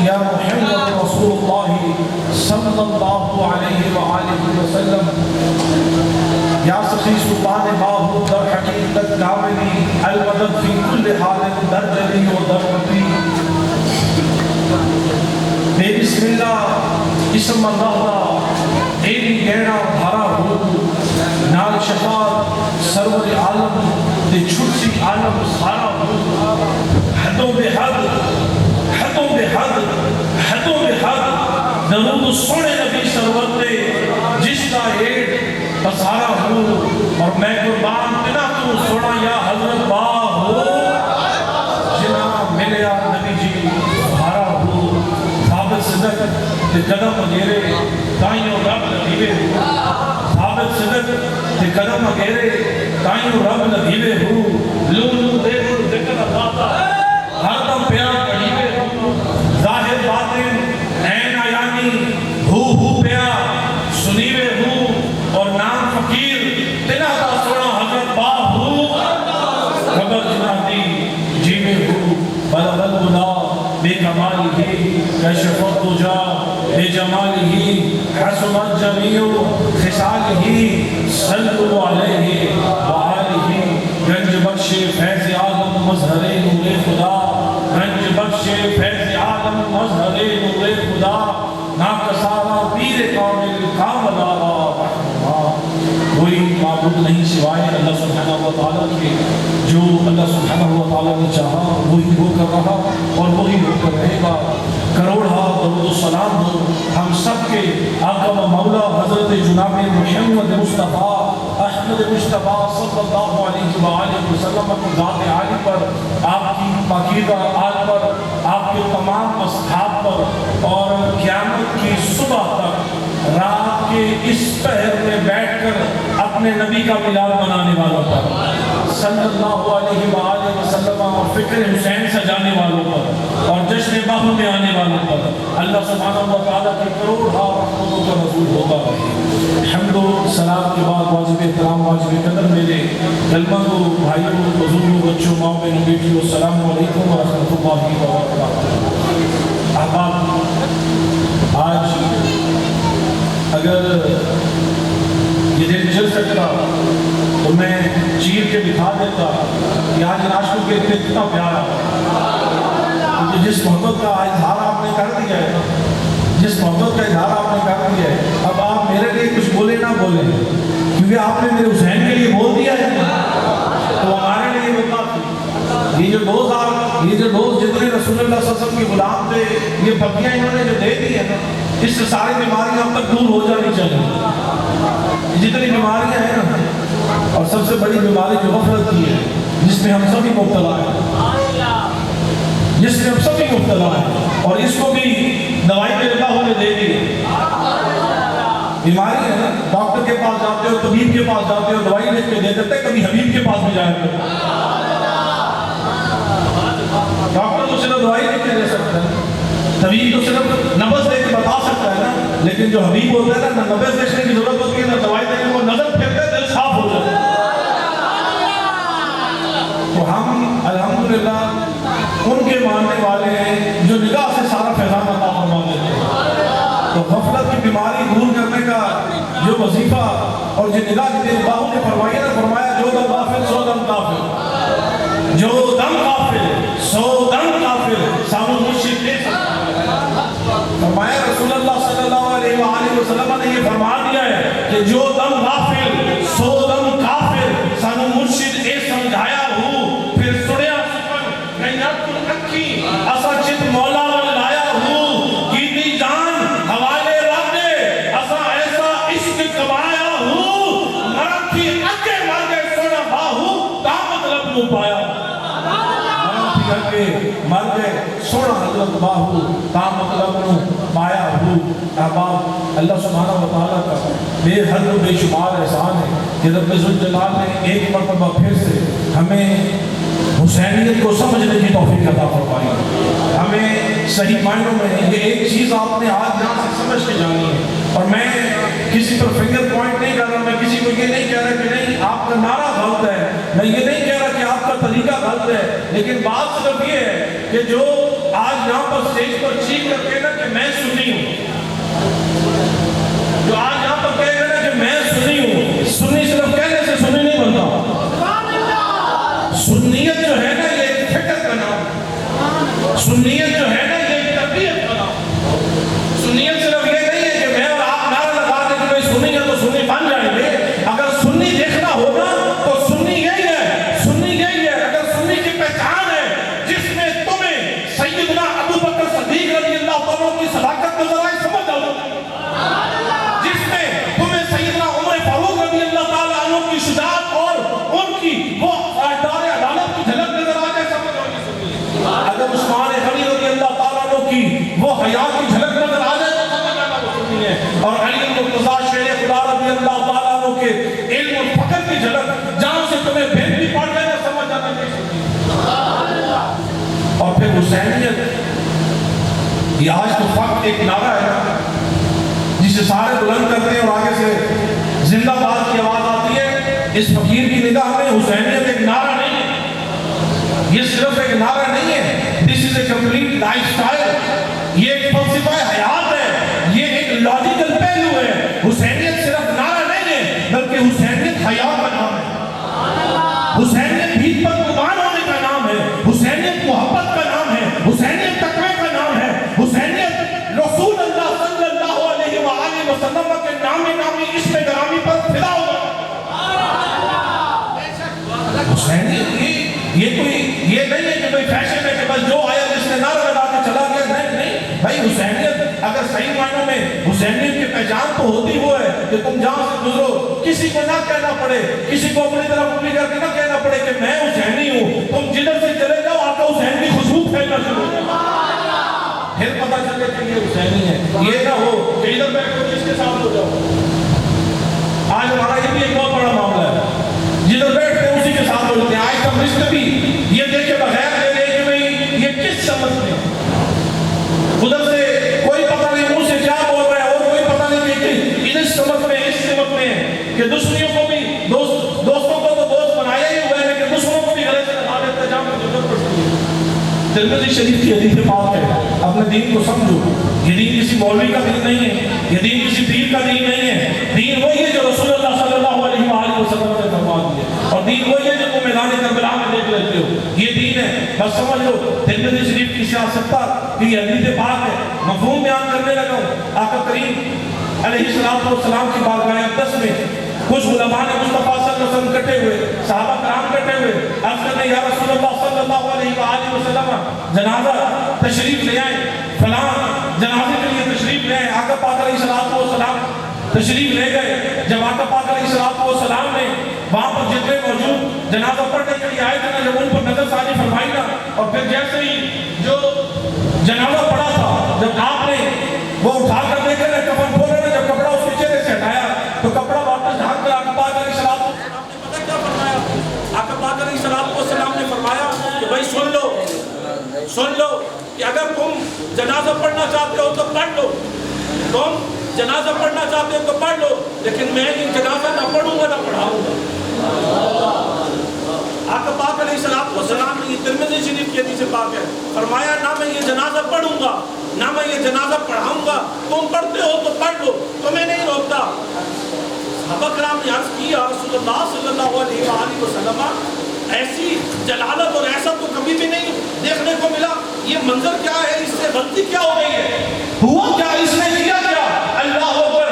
یا محمد رسول اللہ صلی اللہ علیہ وآلہ وسلم یا سخی سلطان باہو در حقیقت کاملی المدد فی کل حال در جلی و در مطری بے بسم اللہ اسم اللہ دا ایلی گیڑا بھارا ہو نال شفاعت سرور عالم دے چھوٹی عالم سارا ہو حدوں بے حد حدوں بے حد حدوں بے حد درود سونے نبی سرور دے جس کا ایڈ بسارا ہو اور میں قربان بنا تو سونا یا حضرت با ہو جنا ملیا نبی جی بھارا ہو ثابت صدق تے قدم اگیرے تائیوں رب لدیوے ہو ثابت صدق تے قدم اگیرے تائیوں رب لدیوے ہو لولو دے ذکر داتا ہر دم پیار پڑیوے ہو ظاہر باطن عین آیانی ہو پیار سنیوے ہو اور نام فقیر تینا دا سونا حضرت با ہو خبر جنا دی جیوے ہو بلغ الہدا بے کمالی ہی کشف الدجا بے جمالی ہی حسنت جمیع خصال ہی صلو علیہ وآلہ گنج بخش فیض عالم مظہر نور خدا گنج بخش فیض عالم مظہر نور خدا ناکسارا پیر کامل کاملارا کوئی معبود نہیں سوائے اللہ سبحانہ و تعالیٰ کے جو اللہ سبحانہ و تعالیٰ نے چاہا وہی وہ کر رہا اور وہی وہ کر رہے گا کروڑا درود و سلام ہو ہم سب کے آقا و مولا حضرت جناب محمد مصطفیٰ احمد مصطفیٰ صلی اللہ علیہ وآلہ وسلم کی ذات عالی پر آپ کی پاکیزہ آل پر آپ کے تمام اصحاب پر اور قیامت کی صبح تک رات کے اس پہر میں بیٹھ کر اپنے نبی کا ملاد منانے والوں پر صلی اللہ علیہ وآلہ وسلم اور فکر حسین سجانے والوں پر اور جشن باہو میں آنے والوں پر اللہ سبحانہ و تعالیٰ کی کروڑا رحمتوں کا نزول ہوتا رہے حمد و سلام کے بعد واجب احترام واجب قدر میرے کلمہ کو بھائیوں بزرگوں بچوں ماں بہنوں بیٹیوں السلام علیکم ورحمۃ اللہ وبرکاتہ احباب آج اگر یہ دن چل سکتا تو میں چیر کے دکھا دیتا کہ آج عاشقوں کے اتنے کتنا پیارا کیونکہ جس محبت کا اظہار آپ نے کر دیا ہے جس محبت کا اظہار آپ نے کر دیا ہے اب آپ میرے لیے کچھ بولے نہ بولے کیونکہ آپ نے میرے حسین کے لیے بول دیا ہے تو ہمارے لیے وہ کافی یہ جو دوست جتنے رسول اللہ صلی اللہ علیہ وسلم کے غلام تھے یہ بکیاں انہوں نے جو دے دی ہے نا اس سے ساری بیماریاں اب تک دور ہو جانی چاہیے جتنی بیماریاں ہیں نا اور سب سے بڑی بیماری جو غفلت کی ہے جس میں ہم سبھی مبتلا ہیں جس میں ہم سبھی مبتلا ہیں اور اس کو بھی دوائی کے اللہ ہونے دے دی بیماری ہے نا ڈاکٹر کے پاس جاتے ہو طبیب کے پاس جاتے ہو دوائی لکھ کے دے دیتے کبھی حبیب کے پاس بھی جایا کرتے ڈاکٹر تو صرف دوائی لکھ کے دے سکتا ہے طبیب تو صرف نبض دے کے بتا سکتا ہے نا لیکن جو حبیب ہوتا ہے نا نبض دیکھنے کی ضرورت ہوتی ہے نہ دوائی دینے کو نظر پھرتے دل صاف ہو جاتا ہے تو ہم الحمدللہ ان کے ماننے والے ہیں جو نگاہ سے سارا فیضان عطا فرما دیتے ہیں تو غفلت کی بیماری دور کرنے کا جو وظیفہ اور جو نگاہ کی باہوں نے فرمایا نا فرمایا جو دم غافل سو دم کافر جو دم غافل سو دم کافر سامو مرشد دے فرمایا رسول اللہ صلی اللہ علیہ وآلہ وسلم نے یہ فرما دیا ہے کہ جو دم غافل سو دم کافر سانو مرشد اے سمجھایا ہو پھر سڑیا سپن نینت اکھی اسا چت مولا لایا ہو کیتی جان حوالے رب دے اسا ایسا عشق کمایا ہو مرم تھی اکے مر گئے سونا باہو تا مطلب نو پایا مر گئے سونا حضرت باہو تا مطلب نو پایا ہو احباب اللہ سبحانہ و تعالیٰ کا بے حد و بے شمار احسان ہے کہ رب ذوالجلال نے ایک مرتبہ پھر سے ہمیں حسینیت کو سمجھنے کی توفیق عطا فرمائی ہمیں صحیح معنوں میں یہ ایک چیز آپ نے آج یہاں سے سمجھ کے جانی ہے اور میں کسی پر فنگر پوائنٹ نہیں کر رہا میں کسی کو یہ نہیں کہہ رہا کہ نہیں آپ کا نعرہ غلط ہے میں یہ نہیں کہہ رہا کہ آپ کا طریقہ غلط ہے لیکن بات صرف یہ ہے کہ جو آج یہاں پر اسٹیج پر چیخ کر کہنا کہ میں سنی ہوں، جو آج یہاں پر کہے گا نا کہ میں سنی ہوں، سنی صرف کہنے سے سنی نہیں بنتا. سنیت جو ہے نا یہ ایک فکر کا نام ہے. سنیت جو ہے نا یہ ایک تربیت کا نام ہے. سنیت صرف یہ نہیں ہے کہ میں اور آپ نعرہ لگا دیں کہ میں سنی ہے تو سنی بن جائیں گے. اگر سنی دیکھنا ہوگا تو سنی یہی ہے، سنی یہی ہے. اگر سنی کی پہچان ہے جس میں تمہیں سیدنا ابو بکر صدیق رضی اللہ عنہ کی صداقت نظر آئے، سمجھ جاؤ. جس میں تمہیں سیدنا عمر فاروق رضی اللہ تعالیٰ عنہ کی شجاعت اور ان کی وہ دار عدالت کی جھلک نظر آ جائے، سمجھ جاؤ یہ سنی ہے. اگر عثمان غنی رضی اللہ تعالیٰ عنہ کی وہ حیا کی جھلک نظر آ جائے تو سمجھ جانا وہ سنی ہے. اور علی المرتضیٰ شیر خدا رضی اللہ تعالیٰ عنہ کے علم اور فقر کی جھلک جہاں سے تمہیں بھید بھی پڑ جائے سمجھ جانا یہ سنی ہے. اور پھر حسینیت، یہ آج تو فقط ایک نعرہ ہے جسے سارے بلند کرتے ہیں اور آگے سے زندہ باد کی آواز آتی ہے. اس فقیر کی نگاہ میں حسینیت ایک نعرہ نہیں ہے، یہ صرف ایک نعرہ نہیں ہے. دس از اے کمپلیٹ لائف سٹائل، یہ ایک فلسفہ حیات ہے، یہ ایک لاجیکل پہلو ہے. حسینیت صرف نعرہ نہیں ہے بلکہ حسینیت حیات کا نام ہے. حسینیت بھید پر قربان ہونے کا نام ہے. حسینیت محبت کا نام ہے. حسینیت تقوی کا نام ہے. حسینیت رسول اللہ صلی اللہ علیہ وآلہ وسلم کے نامی عشق گرامی پر فدا ہوگا. حسینیت یہ کوئی یہ نہیں ہے کہ کوئی فیشن ہے کہ بس جو آیا جس نے نعرہ لگا کے چلا گیا. نہیں بھائی، حسینیت اگر صحیح معنوں میں حسینیت کی پہچان تو ہوتی وہ ہے کہ تم جہاں سے گزرو کسی کو نہ کہنا پڑے، کسی کو اپنی طرف اپنی کر کے نہ کہنا پڑے کہ میں حسینی ہوں. تم جدھر سے چلے جاؤ آپ کا حسین کی خوشبو پھیلنا شروع ہو جائے، پھر پتہ چلے کہ یہ حسینی ہے. یہ نہ ہو کہ ادھر بیٹھ کر کس کے ساتھ ہو جاؤ. آج ہمارا یہ بھی ایک بہت بڑا معاملہ ہے، جدھر بیٹھتے ہیں اسی کے ساتھ ہو جاتے ہیں. آج کا رشتے بھی یہ دیکھے بغیر لے لے کہ بھئی یہ کس سمجھ میں ادھر سے کوئی پتہ نہیں منہ سے کیا بول رہا ہے اور کوئی پتہ نہیں کہ اس سمجھ میں اس سمجھ میں کہ دشمنیوں کو بھی دوستوں کو تو دوست بنایا ہی ہوا ہے لیکن دشمنوں کو بھی گلے سے لگا دیتا ہے جہاں پر ضرورت پڑتی ہے. ترمذی شریف کی حدیث پاک ہے، اپنے دین کو سمجھو. یہ دین کسی مولوی کا دین نہیں ہے، یہ دین کسی پیر کا دین نہیں ہے. دین وہی ہے جو رسول اللہ صلی اللہ علیہ وآلہ وسلم نے فرما دیا، اور دین وہی ہے جو تم میدان کربلا میں دیکھ لیتے ہو. یہ دین ہے، بس سمجھ لو. ترمذی شریف کی سیاست کی حدیث پاک ہے. مفہوم بیان کرنے لگا ہوں. آقا کریم علیہ السلام کی بارگاہ اقدس میں کچھ علماء نے مصطفیٰ صلی اللہ علیہ وسلم کٹے ہوئے، صحابہ کرام کٹے ہوئے، عرض کرنے یا رسول اللہ صلی اللہ علیہ وآلہ وسلم جنازہ تشریف لے آئیں، فلاں جنازے کے لیے تشریف لے آئیں. آقا پاک علیہ السلام تشریف لے گئے. جب آقا پاک علیہ السلام نے وہاں پر جتنے موجود جنازہ پڑھنے کے لیے آئے تھے نا، جب ان پر نظر ثانی فرمائی نا، اور پھر جیسے ہی جو جنازہ پڑا تھا جب آپ نے وہ اٹھا کر دیکھے نا کفن کھولے نا، جب کپڑا اس کے چہرے سے ہٹایا تو کپڑا واپس ڈھانپ کر آقا پاک علیہ السلام نے پتہ کیا فرمایا؟ آقا پاک علیہ السلام نے فرمایا کہ بھائی سن لو کہ اگر تم جنازہ پڑھنا چاہتے ہو تو پڑھ لو، تم جنازہ پڑھنا چاہتے ہو تو پڑھ لو، لیکن میں یہ جنازہ نہ پڑھوں گا نہ پڑھاؤں گا. آقا پاک علیہ السلام نے یہ ترمذی شریف کی حدیث پاک ہے، فرمایا نہ میں یہ جنازہ پڑھوں گا نہ میں یہ جنازہ پڑھاؤں گا. تم پڑھتے ہو تو پڑھ لو، تمہیں نہیں روکتا. صحابہ کرام نے عرض کی یا رسول اللہ صلی اللہ علیہ وآلہ وسلم ایسی جلالت اور ایسا تو کبھی بھی نہیں دیکھنے کو ملا. یہ منظر کیا ہے؟ اس سے غلطی کیا ہو گئی ہے؟ ہوا کیا؟ اس نے کیا کیا؟ اللہ اکبر.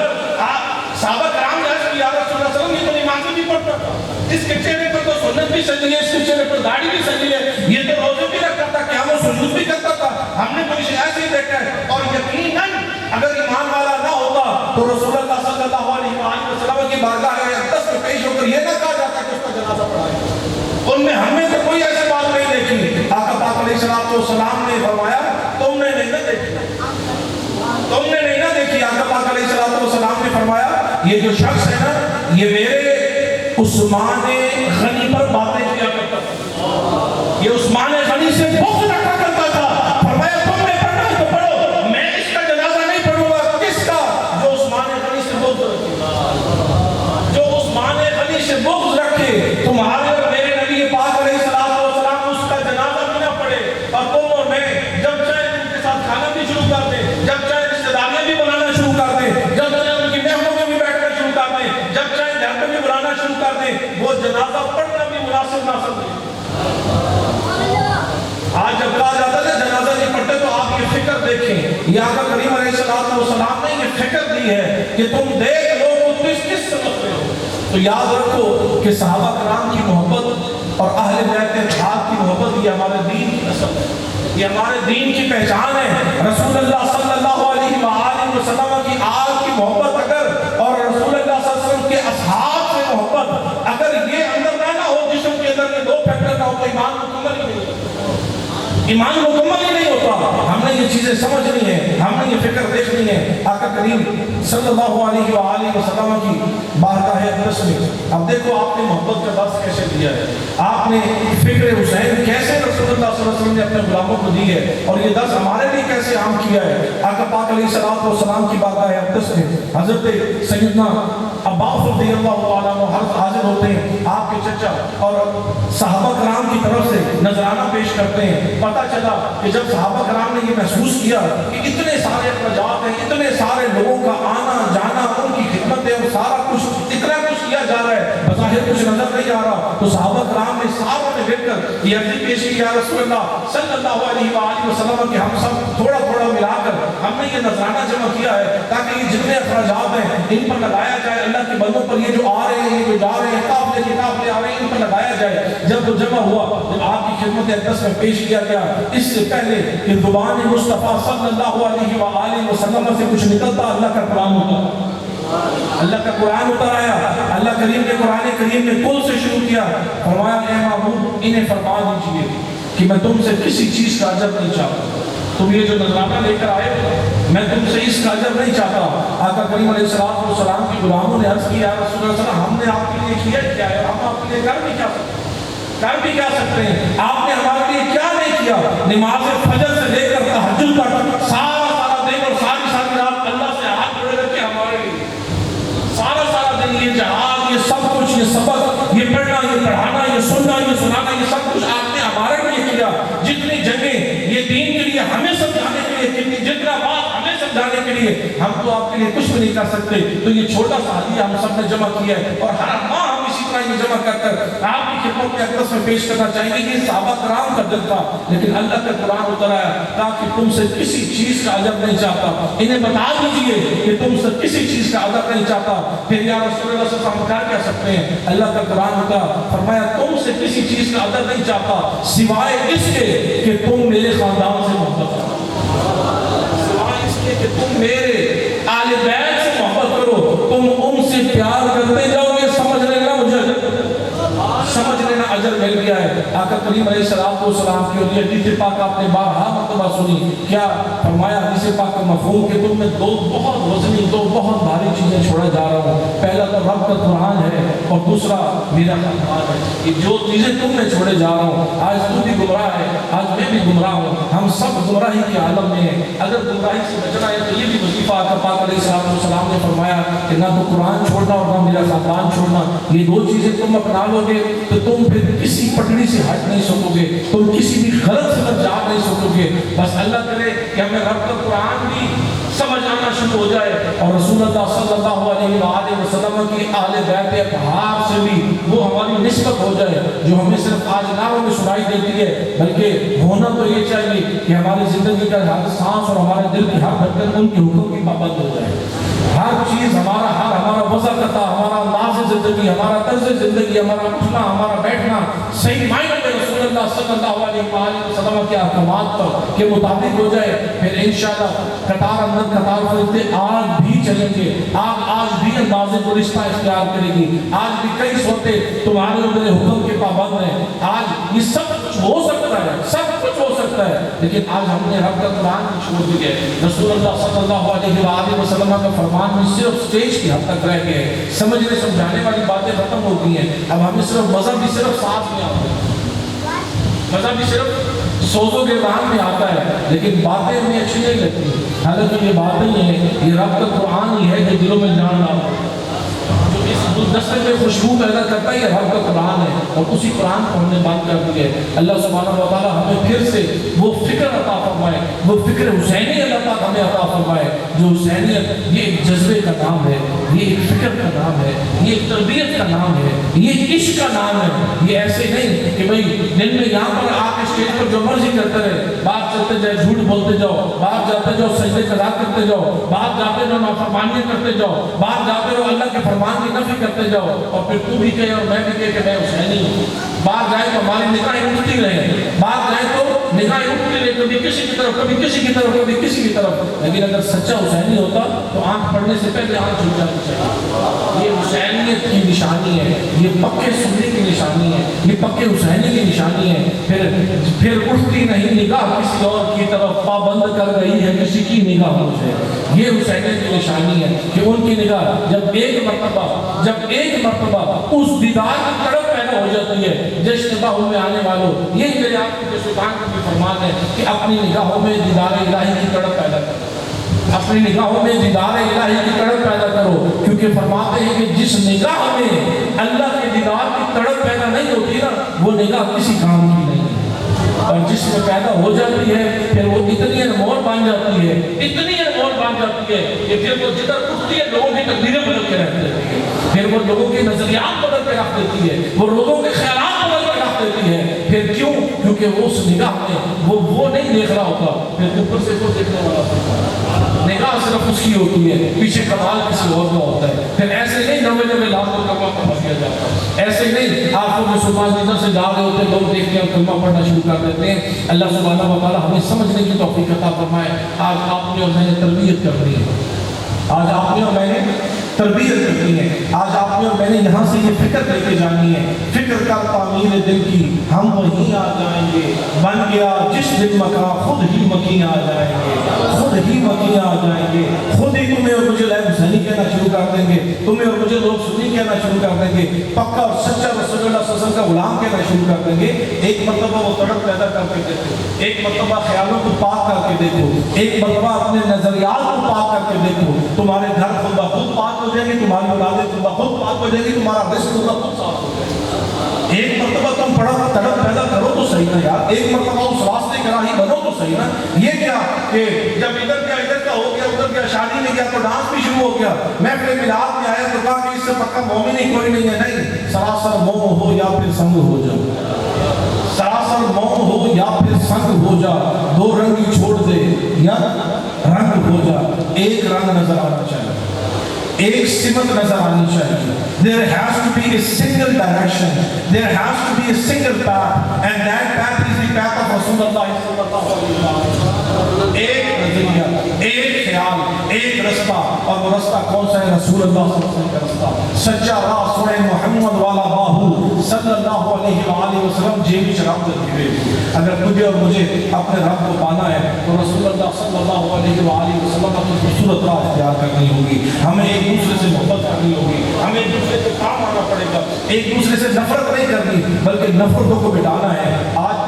صحابہ کرام نے عرض کی یا رسول اللہ صلی اللہ علیہ وسلم یہ تو نمازی بھی پڑھتا تھا، اس کے چہرے پر تو سنت بھی سجی ہے، اس کے چہرے پر داڑھی بھی سجی ہے، یہ تو روزے بھی رکھتا تھا، کیا وہ سجود بھی کرتا تھا. ہم نے کوئی شے ایسے ہی دیکھا ہے. اور یقیناً اگر ایمان والا نہ ہوتا تو رسول اللہ صلی اللہ علیہ وسلم کی بارگاہ اقدس میں پیش ہو کر یہ نہ کہا جاتا کہ اس کا جنازہ پڑھائے. ان میں ہم نے تو کوئی ایسی بات نہیں دیکھی. آقا پاک علیہ السلام نے فرمایا تم نے نہیں نہ دیکھی، تم نے نہیں نہ دیکھی. آقا پاک علیہ السلام نے فرمایا یہ جو شخص ہے نا یہ میرے عثمان غنی پر باتیں کیا کرتا تھا، یہ عثمان غنی سے بغض رکھا کرتا تھا. فرمایا تم نے پڑھنا ہے تو پڑھو، میں اس کا جنازہ نہیں پڑھوں گا. کس کا؟ جو عثمان غنی سے بغض رکھے، جو عثمان غنی سے بغض رکھے. تمہارے اور میرے نبی پاک علیہ السلام اس کا جنازہ بھی نہ پڑھے اور تم اور میں جب میں وہ جنازہ پڑھنا بھی مناسب نہ سمجھے. آج جب کہا جاتا ہے جنازہ نہیں پڑھتے تو آپ یہ فکر دیکھیں, یہ آقا کریم علیہ السلام نے یہ فکر دی ہے کہ تم دیکھ لو تو کس سمجھتے ہو. تو یاد رکھو کہ صحابہ کرام کی محبت اور اہل بیت اتحاد کی محبت یہ ہمارے دین کی اصل ہے, یہ ہمارے دین کی پہچان ہے. رسول اللہ صلی اللہ علیہ وآلہ وسلم کی آل کی محبت اگر اور رسول اللہ صلی اللہ علیہ وسلم کے اصحاب سے محبت اگر یہ اندر نہ ہو, جسم کے اندر یہ دو فیکٹر نہ ہو, تو ایمان مکمل ہی نہیں ہوتا. ایمان مکمل ہی نہیں ہوتا. ہم نے یہ چیزیں سمجھنی ہے, ہم نے یہ فکر دیکھنی ہے. آقا کریم صلی اللہ علیہ وآلہ وسلم کی بارگاہ اقدس میں اب دیکھو آپ نے محبت کا درس کیسے دیا ہے, آپ نے فکر حسین کیسے رسول اللہ صلی اللہ علیہ وسلم نے اپنے غلاموں کو دی ہے, اور یہ درس ہمارے لیے کیسے عام کیا ہے. آقا پاک علیہ الصلوۃ والسلام کی بارگاہ اقدس میں حضرت سیدنا عباس رضی اللہ تعالیٰ عنہ حاضر ہوتے ہیں, آپ کے چچا, اور صحابہ کرام کی طرف سے نذرانہ پیش کرتے ہیں. پتہ چلا کہ جب صحابہ کرام نے یہ محسوس کیا کہ اتنے سارے اخراجات ہیں, اتنے سارے لوگوں کا آنا جانا, ان کی خدمت ہے, اور سارا کچھ اتنا کچھ کیا جا رہا ہے, بظاہر کچھ نظر نہیں آ رہا, تو صحابہ کرام نے ساروں نے مل کر یہ عرضی پیش کی, یا رسول اللہ صلی اللہ علیہ وآلہ وسلم کہ ہم سب تھوڑا تھوڑا ملا کر ہم نے یہ نذرانہ جمع کیا ہے تاکہ یہ جتنے اخراجات ہیں ان پر لگایا جائے. اللہ کے بندوں پر یہ جو آ رہے ہیں, یہ جو جا رہے ہیں, قافلے آ رہے ہیں, ان پر لگایا جائے. جب وہ جمع ہوا, جب آپ کی خدمت اقدس میں پیش کیا گیا, اس سے پہلے کہ زبان مصطفیٰ صلی اللہ علیہ وآلہ وسلم سے کچھ نکلتا, اللہ کا قرآن ہوتا, اللہ کا قرآن اتر آیا. اللہ کریم نے قرآن کریم نے کل سے شروع کیا, فرمایا اے معبود انہیں فرما دیجئے کہ میں تم سے کسی چیز کا اجر نہیں چاہتا. تم یہ جو نذرانہ لے کر آئے میں تم سے اس کا اجر نہیں چاہتا. آقا کریم علیہ السلام کی غلاموں نے عرض کیا, رسول اللہ صلی اللہ علیہ وسلم ہم نے آپ کے لیے کیا کیا ہے, ہم آپ کے لیے کر بھی کیا سکتے ہیں, آپ نے ہمارے لیے کیا نہیں کیا. نماز فجر سے لے کر تہجد تک سارا دن اور ساری رات اللہ سے ہاتھ جوڑے رکھے ہمارے لیے, سارا دن یہ جہاد, یہ سب کچھ, یہ سبق, یہ پڑھنا, یہ پڑھانا, یہ سننا, یہ سنانا, یہ سب کچھ آپ نے ہمارے لیے کیا. جتنی جگہیں یہ دین کے لیے ہمیں سمجھانے کے لیے, جتنا بات ہمیں سمجھانے کے لیے, ہم تو آپ کے لیے کچھ بھی نہیں کر سکتے. تو یہ چھوٹا سا ہدیہ ہم سب نے جمع کیا ہے, اور ہر ماہ ہم اسی طرح یہ جمع کر آپ کی خدمت میں اقدس میں پیش کرنا چاہیں گے. یہ صحابہ کرام کا دل تھا, لیکن اللہ کا قرآن اتر آیا تاکہ تم سے کسی چیز کا اجر نہیں چاہتا. انہیں بتا دیجئے کہ تم سے کسی چیز کا اجر نہیں چاہتا. پھر یا رسول اللہ صلی اللہ علیہ وسلم کیا کہہ سکتے ہیں, اللہ کا قرآن اترا, فرمایا تم سے کسی چیز کا اجر نہیں چاہتا سوائے اس کے کہ تم میرے خاندان سے محبت کرو, سوائے اس کے کہ تم میرے آل بیت سے محبت کرو. تم ان سے پیار کرتے جاؤ گے, سمجھ لینا اجر مل گیا ہے. آقا کریم علیہ السلام کی اور یہ حدیث پاک آپ نے بارہا مرتبہ سنی. کیا فرمایا حدیث پاک کا مفہوم کہ تم میں دو بہت وزنی, دو بہت بھاری چیزیں چھوڑا جا رہا ہوں. پہلا تو رب کا قرآن ہے, اور دوسرا میرا خاندان ہے. یہ جو چیزیں تم میں چھوڑے جا رہا ہوں, آج تو بھی گمراہ ہے, آج میں بھی گمراہ ہوں, ہم سب گمراہی کے عالم میں ہیں. اگر گمراہی سے بچنا ہے تو یہ بھی وظیفہ آقا پاک علیہ السلام نے فرمایا کہ نہ تو قرآن چھوڑنا اور نہ میرا خاندان چھوڑنا. یہ دو چیزیں تم اپنا لو گے تو تم پھر کسی پٹڑی سے ہٹ نہیں سکو گے, تم کسی بھی غلط سے جا نہیں سکو گے. بس اللہ کرے کہ ہمیں رب کا قرآن بھی سمجھ آنا شروع ہو جائے, اور رسول اللہ صلی اللہ علیہ وآلہ وسلم کی اہل بیت اطہار سے بھی وہ ہماری نسبت ہو جائے, جو ہمیں صرف آج ناموں میں سنائی دیتی ہے, بلکہ ہونا تو یہ چاہیے کہ ہماری زندگی کا ہر سانس اور ہمارے دل کی ہر دھڑکن ان کے حکم کی پابند ہو جائے. ہر چیز ہمارا وضع کرتا, ہمارا انداز زندگی, ہمارا طرز زندگی, ہمارا اٹھنا, ہمارا بیٹھنا صحیح معنی میں رسول اللہ صلی اللہ علیہ وآلہ وسلم کے احکامات پر کے مطابق ہو جائے. پھر انشاءاللہ قطار اندر قطار فرشتے آج بھی چلیں گے, آج بھی انداز گلستہ اختیار کرے گی, آج بھی کئی صورتیں تمہارے اور میرے حکم کے پابند ہیں. آج یہ سب کچھ ہو سکتا ہے, سب کچھ ہو سکتا ہے, لیکن آج ہم نے رب کا قرآن چھوڑ دیا ہے. رسول اللہ صلی اللہ علیہ وآلہ وسلم کا فرمان میں صرف سٹیج کی حد تک رہ گئے ہیں, سمجھنے سمجھانے والی باتیں ختم ہو گئی ہیں. اب ہمیں صرف مذہب بھی صرف ساتھ میں آتا ہے, مذہب بھی صرف سوز و گردان میں آتا ہے, لیکن باتیں ہمیں اچھی نہیں لگتی. حالانکہ یہ باتیں ہی ہیں, یہ رب کا قرآن ہی ہے جو دلوں میں جان ڈالتا ہے, جو اس دستک میں خوشبو پیدا کرتا ہے, یہ رب کا قرآن ہے, اور اسی قرآن کو ہم نے بند کر دی ہے. اللہ سبحانہ و تعالیٰ ہمیں پھر سے وہ فکر عطا فرمائے, وہ فکر حسینی اللہ تعالیٰ ہمیں ہمیں عطا فرمائے جو حسینیت یہ ایک جذبے کا نام ہے، یہ ایک فکر کا نام ہے، یہ ایک تربیت کا نام ہے، یہ عشق کا نام ہے۔ یہ ایسے نہیں کہ بھئی دن میں یہاں پر آ کے اسٹیج پر جو مرضی کرتے رہے، باہر چلتے جائے جھوٹ بولتے جاؤ، باہر جاتے جاؤ سجدے قضا کرتے جاؤ، باہر جاتے جاؤ نافرمانیاں کرتے جاؤ، باہر جاتے رہو اللہ کے فرمان کی نفی کرتے جاؤ، اور پھر تو بھی کہے اور میں بھی کہے کہ میں حسینی ہوں۔ باہر جائے تو ہماری نگاہیں اٹھتی رہے، باہر جائے تو نگاہیں اٹھتی رہے، کبھی کسی کی طرف، کبھی کسی کی طرف، کبھی کسی کی طرف۔ لیکن اگر سچا حسینی ہوتا تو آنکھ پڑھنے سے پہلے آنکھ جھک جاتی چاہیے۔ یہ حسینیت کی نشانی ہے، یہ پکے سنی کی نشانی ہے، یہ پکے حسینی کی نشانی ہے۔ پھر اٹھتی نہیں نگاہ کسی اور کی طرف، پابند کر رہی ہے کسی کی نگاہ مجھے۔ یہ حسینیت کی نشانی ہے کہ ان کی نگاہ جب ایک مرتبہ اس دیدار کی طرف پیدا ہو جاتی ہے، جشن باہوں میں آنے والوں، یہ میرے آپ کے سلطان کی فرمان ہے کہ اپنی نگاہوں میں دیدار الہی کی تڑپ پیدا کرو، اپنی نگاہوں میں دیدار الہی کی تڑپ پیدا کرو، کیونکہ فرماتے ہیں کہ جس نگاہ میں اللہ کے دیدار کی تڑپ پیدا نہیں ہوتی نا، وہ نگاہ کسی کام کی نہیں ہے، اور جس میں پیدا ہو جاتی ہے پھر وہ اتنی انمول بن جاتی ہے، اتنی انمول بن جاتی ہے کہ پھر وہ جدھر اٹھتی ہے لوگوں کی تقدیریں بدل کے رکھ دیتی ہے، پھر وہ لوگوں کے نظریات بدل کے رکھ دیتی ہے، وہ لوگوں کے خیالات بدل کے رکھ دیتی ہے۔ پھر کیوں؟ کیونکہ وہ اس نگاہ میں وہ نہیں دیکھ رہا ہوتا، پھر اوپر سے وہ دیکھنے والا ہوتا، نگاہ صرف اس کی ہوتی ہے، پیچھے کمال کسی اور کا ہوتا ہے۔ پھر ایسے نہیں نوے لاکھ کو کلمہ پڑھا دیا جاتا، ایسے نہیں آپ کو مسلمان جدھر سے جا رہے ہوتے لوگ دیکھتے ہیں کلمہ پڑھنا شروع کر دیتے ہیں۔ اللہ سبحانہ و تعالیٰ ہمیں سمجھنے کی توفیق عطا فرمائے۔ آج آپ نے اور میں نے تربیت کرنی ہے، آج آپ نے اور میں نے تربیت کرنی ہے، آج آپ نے اور میں نے یہاں سے یہ فکر لے کے جانی ہے، فکر کا تعمیر دل کی ہم وہیں آ جائیں گے، بن گیا جس دن مکان خود ہی مکین آ جائیں گے، خود ہی مکین آ جائیں گے، خود ہی تمہیں اور مجھے لائب حسینی کہنا شروع کر دیں گے، تمہیں اور مجھے لوگ سنی کہنا شروع کر دیں گے، پکا اور سچا رسول اللہ صلی اللہ علیہ وسلم کا غلام کہنا شروع کر دیں گے۔ ایک مرتبہ وہ تڑپ پیدا کر کے دیکھو، ایک مرتبہ خیالوں کو پاک کر کے دیکھو، ایک مرتبہ اپنے نظریات کو پاک کر کے دیکھو، تمہارے گھر خود بخود پاک ہو جائیں گے، تمہاری اولادیں خود بخود پاک ہو جائیں گی، تمہارا رزق خود بخود صاف ہو جائے گا۔ ایک مرتبہ تم بڑا تڑپ پیدا کرو تو صحیح نا یار، ایک مرتبہ اس راستے کا راہی بنو تو صحیح نا۔ یہ کیا کہ جب ادھر کا ہو گیا، ادھر کیا شادی میں گیا تو ڈانس بھی شروع ہو گیا، محفل میلاد میں آیا تو کہا کہ اس سے پکا مومن ہی کوئی نہیں ہے۔ نہیں، سراسر موم ہو یا پھر سنگ ہو جاؤ، سراسر موم ہو یا پھر سنگ ہو جا، دو رنگ ہی چھوڑ دے یا رنگ ہو جا، ایک رنگ نظر آنا چاہیے، ایک سمت نظر آنی چاہیے۔ There has to be a single direction, there has to be a single path, and that path is the path of Rasulullah sallallahu alaihi wasallam۔ ایک نظریہ، ایک خیال، ایک رستہ، اور وہ رستہ کون سا ہے؟ رسول اللہ صلی اللہ علیہ وسلم کا رستہ، سچا راہ سوئے محمد والا باہو صلی اللہ علیہ وآلہ وسلم جیب شراب کرتی ہوئے۔ اگر تجھے اور مجھے اپنے رب کو پانا ہے تو رسول اللہ صلی اللہ علیہ وآلہ وسلم کی خوبصورت راہ اختیار کرنی ہوگی، ہمیں ایک دوسرے سے محبت کرنی ہوگی، ہمیں ایک دوسرے سے کام آنا پڑے گا، ایک دوسرے سے نفرت نہیں کرنی بلکہ نفرتوں کو مٹانا ہے۔ آج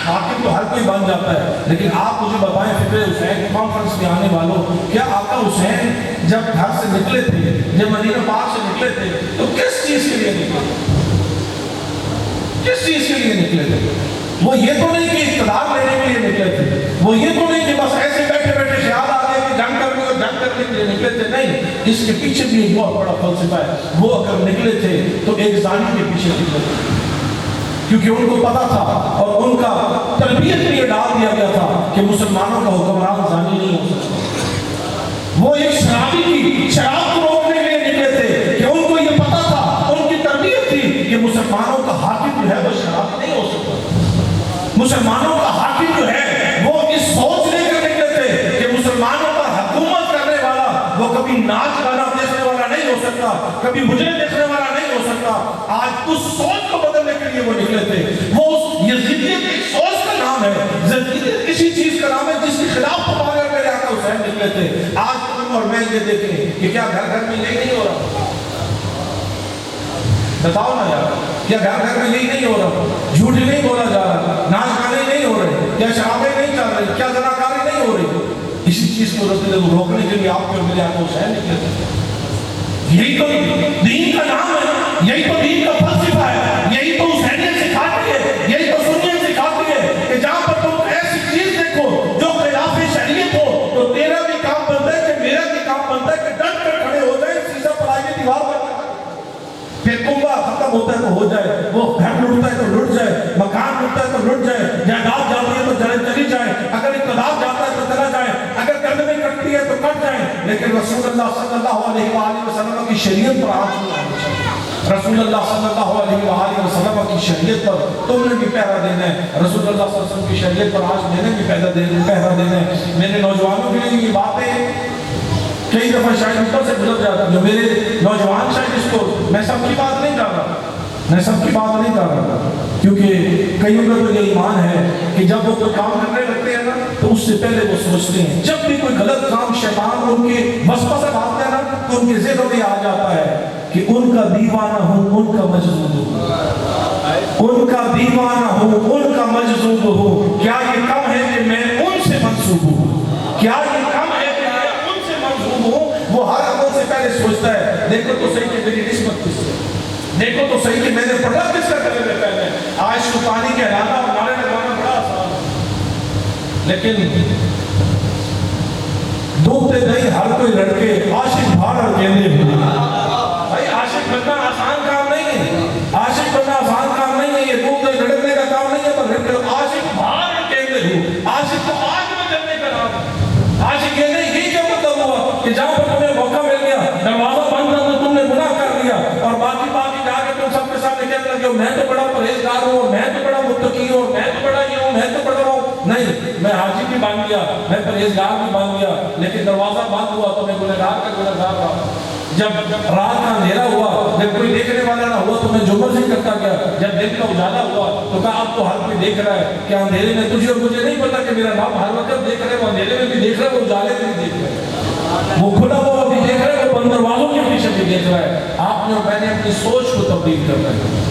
حاکم تو ہر کوئی بن جاتا ہے، لیکن آپ مجھے بتائیں فکر حسین کانفرنس میں آنے والوں، کیا آقا حسین جب گھر سے نکلے تھے، جب مدینہ پاک سے نکلے تھے تو کس چیز کے لیے نکلے تھے؟ کس چیز کے لیے نکلے تھے؟ وہ یہ تو نہیں کہ اقتدار لینے کے لیے نکلے تھے، وہ یہ تو نہیں کہ بس ایسے بیٹھے بیٹھے خیال آ گیا کہ جنگ کرنی اور جنگ کرنے کے لیے نکلے تھے، نہیں، اس کے پیچھے بھی ایک بہت بڑا فلسفہ ہے۔ وہ اگر نکلے تھے تو ایک ظالم کے پیچھے نکلے تھے، کیونکہ ان کو پتا تھا اور ان کا تربیت میں یہ ڈال دیا گیا تھا کہ مسلمانوں کا حکمران ظالم نہیں ہو سکتا۔ وہ ایک شرابی کی شراب کو روکنے کے لیے نکلے تھے کہ ان کو یہ پتا تھا، ان کی تربیت تھی کہ مسلمانوں کا حاکم جو ہے وہ شرابی نہیں ہو سکتا، مسلمانوں کا حاکم جو ہے وہ اس سوچ لے کر نکلے تھے کہ مسلمانوں پر حکومت کرنے والا وہ کبھی ناچ گانا دیکھنے والا نہیں ہو سکتا، کبھی مجرم دیکھنے والا نہیں ہو سکتا۔ آج اس سوچ کو بدلنے کے لیے وہ نکلے تھے۔ وہ یزیدیت ایک سوچ کا نام ہے، یزیدیت کسی چیز کا نام ہے جس کے خلاف پکار کر میرے آقا حسین نکلے تھے۔ آج تم اور میں یہ دیکھیں کہ کیا گھر گھر میں یہی نہیں ہو رہا؟ بتاؤ نا یار، کیا گھر گھر میں یہی نہیں ہو رہا؟ جھوٹ نہیں بولا جا رہا، ناچ گانے نہیں ہو رہے، کیا شرابیں نہیں چل رہی، کیا زناکاری نہیں ہو رہی؟ اسی چیز کو روکنے کے لیے آپ کے میرے آقا حسین نکلے تھے۔ یہی تو دین کا نام ہے، یہی تو دین کا فلسفہ ہے، یہی تو حسینیت سکھاتی ہے، یہی تو سنیت سکھاتی ہے کہ جہاں پر تم ایسی چیز دیکھو جو خلاف شریعت ہو تو تیرا بھی ہوتا ہے تو ہو جائے, وہ گھر لٹتا ہے تو لٹ جائے, مکان لٹتا ہے تو لٹ جائے, جائیداد جاتی ہے تو چلی جائے, اگر اقتدار جاتا ہے تو چلا جائے, اگر گردنیں کٹتی ہے تو کٹ جائے, لیکن رسول اللہ صلی اللہ علیہ وآلہ وسلم کی شریعت پر آنچ نہیں آنا چاہیے. رسول اللہ صلی اللہ علیہ وآلہ وسلم کی شریعت پر تم نے بھی پہرا دینا ہے, رسول اللہ صلی اللہ علیہ وسلم کی شریعت پر آج میں نے بھی پہرا دینا ہے. میرے نوجوانوں کے لیے یہ باتیں کئی دفعہ شاید اوپر سے گزر جاتا ہے, جو میرے نوجوان شاید اس کو, میں سب کی بات نہیں کر رہا, میں سب کی بات نہیں کر رہا, کیونکہ کئیوں کا تو یہ ایمان ہے کہ جب وہ کوئی کام کرنے لگتے ہیں نا تو اس سے پہلے وہ سوچتے ہیں, جب بھی کوئی غلط کام شیطان ان کے وسوسہ ڈالتا ہے نا تو ان کے ذہن میں آ جاتا ہے کہ ان کا دیوانہ ہوں, ان کا مجذوب ہوں, ان کا دیوانہ ہوں, ان کا مجذوب ہوں. کیا یہ کم ہے کہ میں ان سے منسوب ہوں؟ کیا یہ کم ہے کہ میں ان سے منسوب ہوں؟ وہ ہر عمل سے پہلے سوچتا ہے, دیکھو تو صحیح کہ میری نسبت کس سے, دیکھو تو صحیح کہ میں نے پڑھا کس کا کرنے میں پہلے. آج سلطانی کہلانا اور نعرے لگانا بڑا آسان ہے, لیکن ڈوبتے نہیں ہر کوئی لڑکے عاشق بھاڑ اکیلے ہوں. بھائی عاشق بننا آسان کام نہیں ہے, عاشق بننا آسان کام نہیں ہے, یہ ڈوبتے لڑکنے کا کام نہیں ہے, پر عاشق بھاڑ اکیلے ہوں. عاشق کو آگ میں جلنے کا نام ہے. عاشق یہ نہیں, یہ کیا مطلب ہوا کہ جہاں پر تمہیں موقع مل گیا, دروازہ بند کر تو تم نے گناہ کر لیا, اور باقی جا کے تم سب کے ساتھ کہنے لگے میں تو بڑا پرہیزگار ہوں, اور میں تو بڑا متقی ہوں, میں تو بڑا یہ ہوں, میں تو بڑا ہوں. نہیں, میں حاجی بھی بن گیا, میں پرہیزگار بھی بن گیا, لیکن دروازہ بند ہوا تو میں گنہگار کا گنہگار رہا. جب رات کا اندھیرا ہوا, جب کوئی دیکھنے والا نہ ہوا تو میں جو مرضی کرتا گیا. جب دن کا اجالا ہوا تو کہا اب تو ہر کوئی دیکھ رہا ہے, کہ اندھیرے میں تجھے اور مجھے نہیں پتا کہ میرا رب ہر وقت دیکھ رہے, وہ اندھیرے میں بھی دیکھ رہا ہے, وہ اجالے میں بھی دیکھ رہا ہے, وہ کھلا ہوا بھی دیکھ رہا ہے, وہ بند دروازوں کے پیچھے بھی دیکھ رہا ہے. آپ نے اور میں نے اپنی سوچ کو تبدیل کرنا ہے,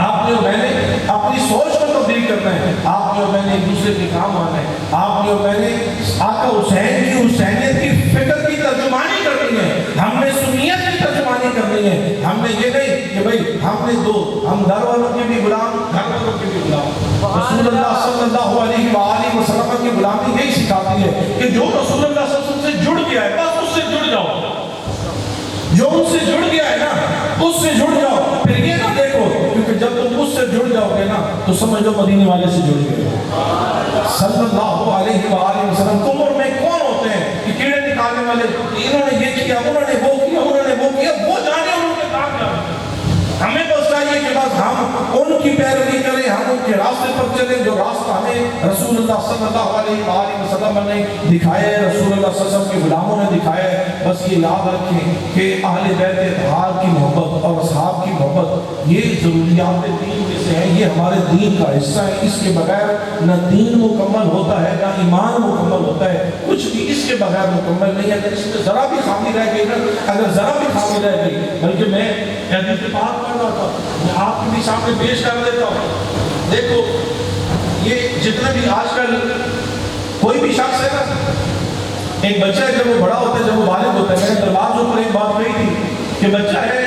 آپ نے اور میں نے اپنی سوچ کو تبدیل کرنا ہے, آپ نے اور میں نے ایک دوسرے کے کام آنا ہے, آپ نے اور میں نے آقا حسین کی حسینیت کی فکر کی ترجمانی کرنی ہے, ہم نے سنیت کی ترجمانی کرنی ہے. ہم نے یہ نہیں کہ بھئی ہم نے ہم گھر والوں کے بھی غلام, گھر والوں کے بھی غلام. رسول اللہ صلی اللہ علیہ وآلہ وسلم کی غلامی یہی سکھاتی ہے کہ جو رسول اللہ صلی اللہ علیہ وسلم سے جڑ گیا ہے بس اس سے جڑ جاؤ, جو ان سے جڑ گیا ہے نا اس سے جڑ جاؤ. پھر یہ نہ دیکھو, کیونکہ جب تم اس سے جڑ جاؤ گے نا تو سمجھ لو مدینے والے سے جڑ گئے. صلی اللہ علیہ وآلہ وسلم. تم اور میں کون ہوتے ہیں کہ کیڑے نکالنے والے, انہوں نے یہ کیا, انہوں نے وہ کیا, انہوں نے وہ کیا, وہ جانے ان کے کام جانے. ہمیں بس چاہیے کہ بس ہم ان کی پیروی کریں, ہم ان کے راستے پر چلیں جو راستہ ہمیں رسول اللہ صلی اللہ علیہ وآلہ وسلم نے دکھایا ہے, رسول اللہ صلی اللہ علیہ وسلم کے غلاموں نے دکھایا ہے. بس یہ یاد رکھیں کہ اہل بیت اطہار کی محبت اور اصحاب کی محبت یہ ضروریات دین میں سے ہیں, یہ ہمارے دین کا حصہ ہے. اس کے بغیر نہ دین مکمل ہوتا ہے نہ ایمان مکمل ہوتا ہے, کچھ بھی اس کے بغیر مکمل نہیں ہے. اگر اس میں ذرا بھی خامی رہ گئی نا, اگر ذرا بھی خامی رہ گئی, بلکہ میں حدیث کی بات کر رہا تھا, میں آپ کے بھی سامنے پیش کر دیتا ہوں. دیکھو یہ جتنے بھی آج کل کوئی بھی شخص ہے نا, ایک بچہ ہے جب وہ بڑا ہوتا ہے, جب وہ بالغ ہوتا ہے, میں نے دربار پر ایک بات کہی تھی کہ بچہ ہے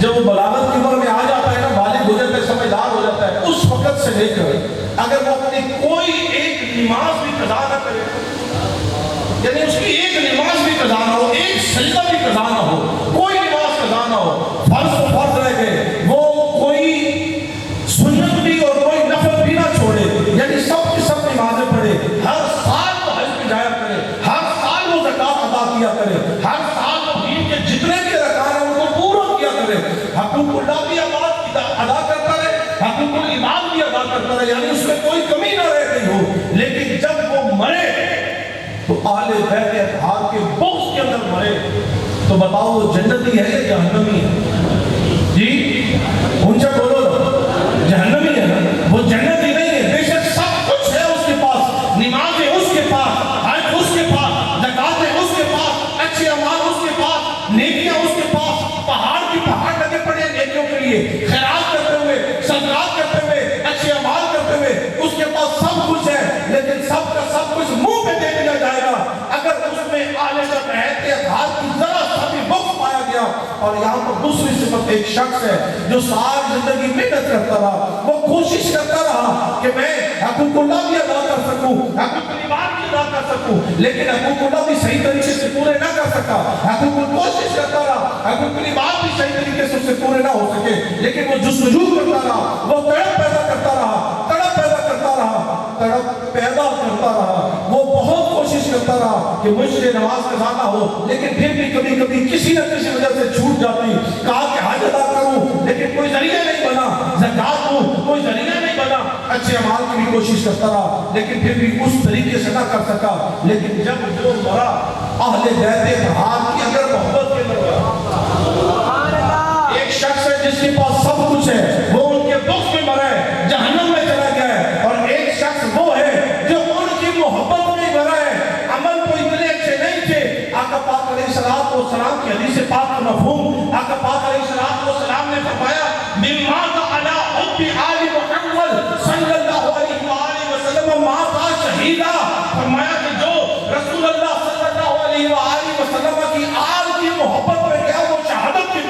جب وہ بلاغت کی عمر میں آ جاتا ہے نا, بالغ ہو جاتا ہے, سمجھدار ہو جاتا ہے, اس وقت سے لے کر اگر وہ اپنی کوئی ایک نماز بھی قضا نہ کرے, یعنی اس کی ایک نماز بھی قضا نہ ہو, ایک سجدہ بھی قضا نہ ہو, کوئی نماز قضا نہ ہو, فرض و فرض رہ گئے, وہ کوئی سنت بھی اور کوئی نفل بھی نہ چھوڑے, یعنی سب کی سب نمازیں پڑھے, ہر سال وہ حج پہ جایا کرے, ہر سال وہ زکات ادا کیا کرے, ہر سال وہ دین کے جتنے بھی ارکان ہیں ان کو پورا کیا کرے, حقوق اللہ بھی ادا کرتا رہے, حقوق العباد بھی ادا کرتا رہے, یعنی اس میں کوئی کمی نہ رہ گئی ہو. لیکن جب وہ مرے تو اہل بیت اطہار کے بغض کے اندر مرے, تو بتاؤ وہ جنتی ہے یا جہنمی ہے؟ جی اونچا بولو, جہنمی ہے نا, وہ جنتی نہیں ہے. بے شک سب کچھ ہے اس کے پاس, نمازیں اس کے پاس, حج اس کے پاس, زکاتیں اس کے پاس, اچھے اعمال اس کے پاس, نیکیاں اس کے پاس, پہاڑ کی پہاڑ لگے پڑے نیکیوں کے لیے, خیرات کرتے ہوئے, صدقات کرتے ہوئے, اچھے اعمال کرتے ہوئے, اس کے پاس سب کچھ ہے. لیکن سب کا سب کچھ منہ پہ دے دیا جائے گا اگر اس میں اہل بیت اطہار کی ذرا سا بھی بغض پایا گیا. اور یہاں پر دوسری صفت ایک شخص ہے جو ساری زندگی محنت کرتا رہا, وہ کوشش کرتا رہا کہ میں حقوق اللہ بھی ادا کر سکوں, حقوق العباد بھی ادا کر سکوں, لیکن حقوق اللہ بھی صحیح طریقے سے پورے نہ کر سکا. حقوق کوشش کرتا رہا, حقوق العباد بھی صحیح طریقے سے اس سے پورے نہ ہو سکے، لیکن وہ جستجو کرتا رہا، وہ تڑپ پیدا کرتا رہا، تڑپ پیدا کرتا رہا، تڑپ پیدا کرتا رہا، وہ بہت کوشش کرتا رہا کہ مجھ سے نماز قضا نہ ہو، لیکن پھر بھی کبھی کبھی کسی نہ کسی وجہ سے چھوٹ جاتی، کہا کہ حج ادا کروں لیکن کوئی ذریعہ نہیں بنا، زکات دوں کوئی ذریعہ نہیں بنا، اچھے اعمال کی بھی کوشش کرتا رہا لیکن پھر بھی اس طریقے سے نہ کر سکا، لیکن جب وہ مرا اہل بیت اطہار کی اگر محبت کے درمیان ایک شخص ہے جس کے پاس سب کچھ ہے، وہ ان کے دکھ میں مرا ہے، جہنم میں چلا گیا ہے، اور ایک شخص وہ ہے جو ان کی محبت میں مرا ہے، عمل کو اتنے اچھے نہیں تھے، آقا پاک علیہ السلام کی حدیث پاک کا مفہوم، آقا پاک علیہ السلام نے فرمایا مِمَّا عَلَىٰ حُبِّ آلِ محمد صلی اللہ علیہ وآلہ وسلم مَا شہیدہ، فرمایا کہ جو رسول اللہ صلی اللہ علیہ وآلہ وسلم کی آل کی محبت میں گیا وہ شہادت کی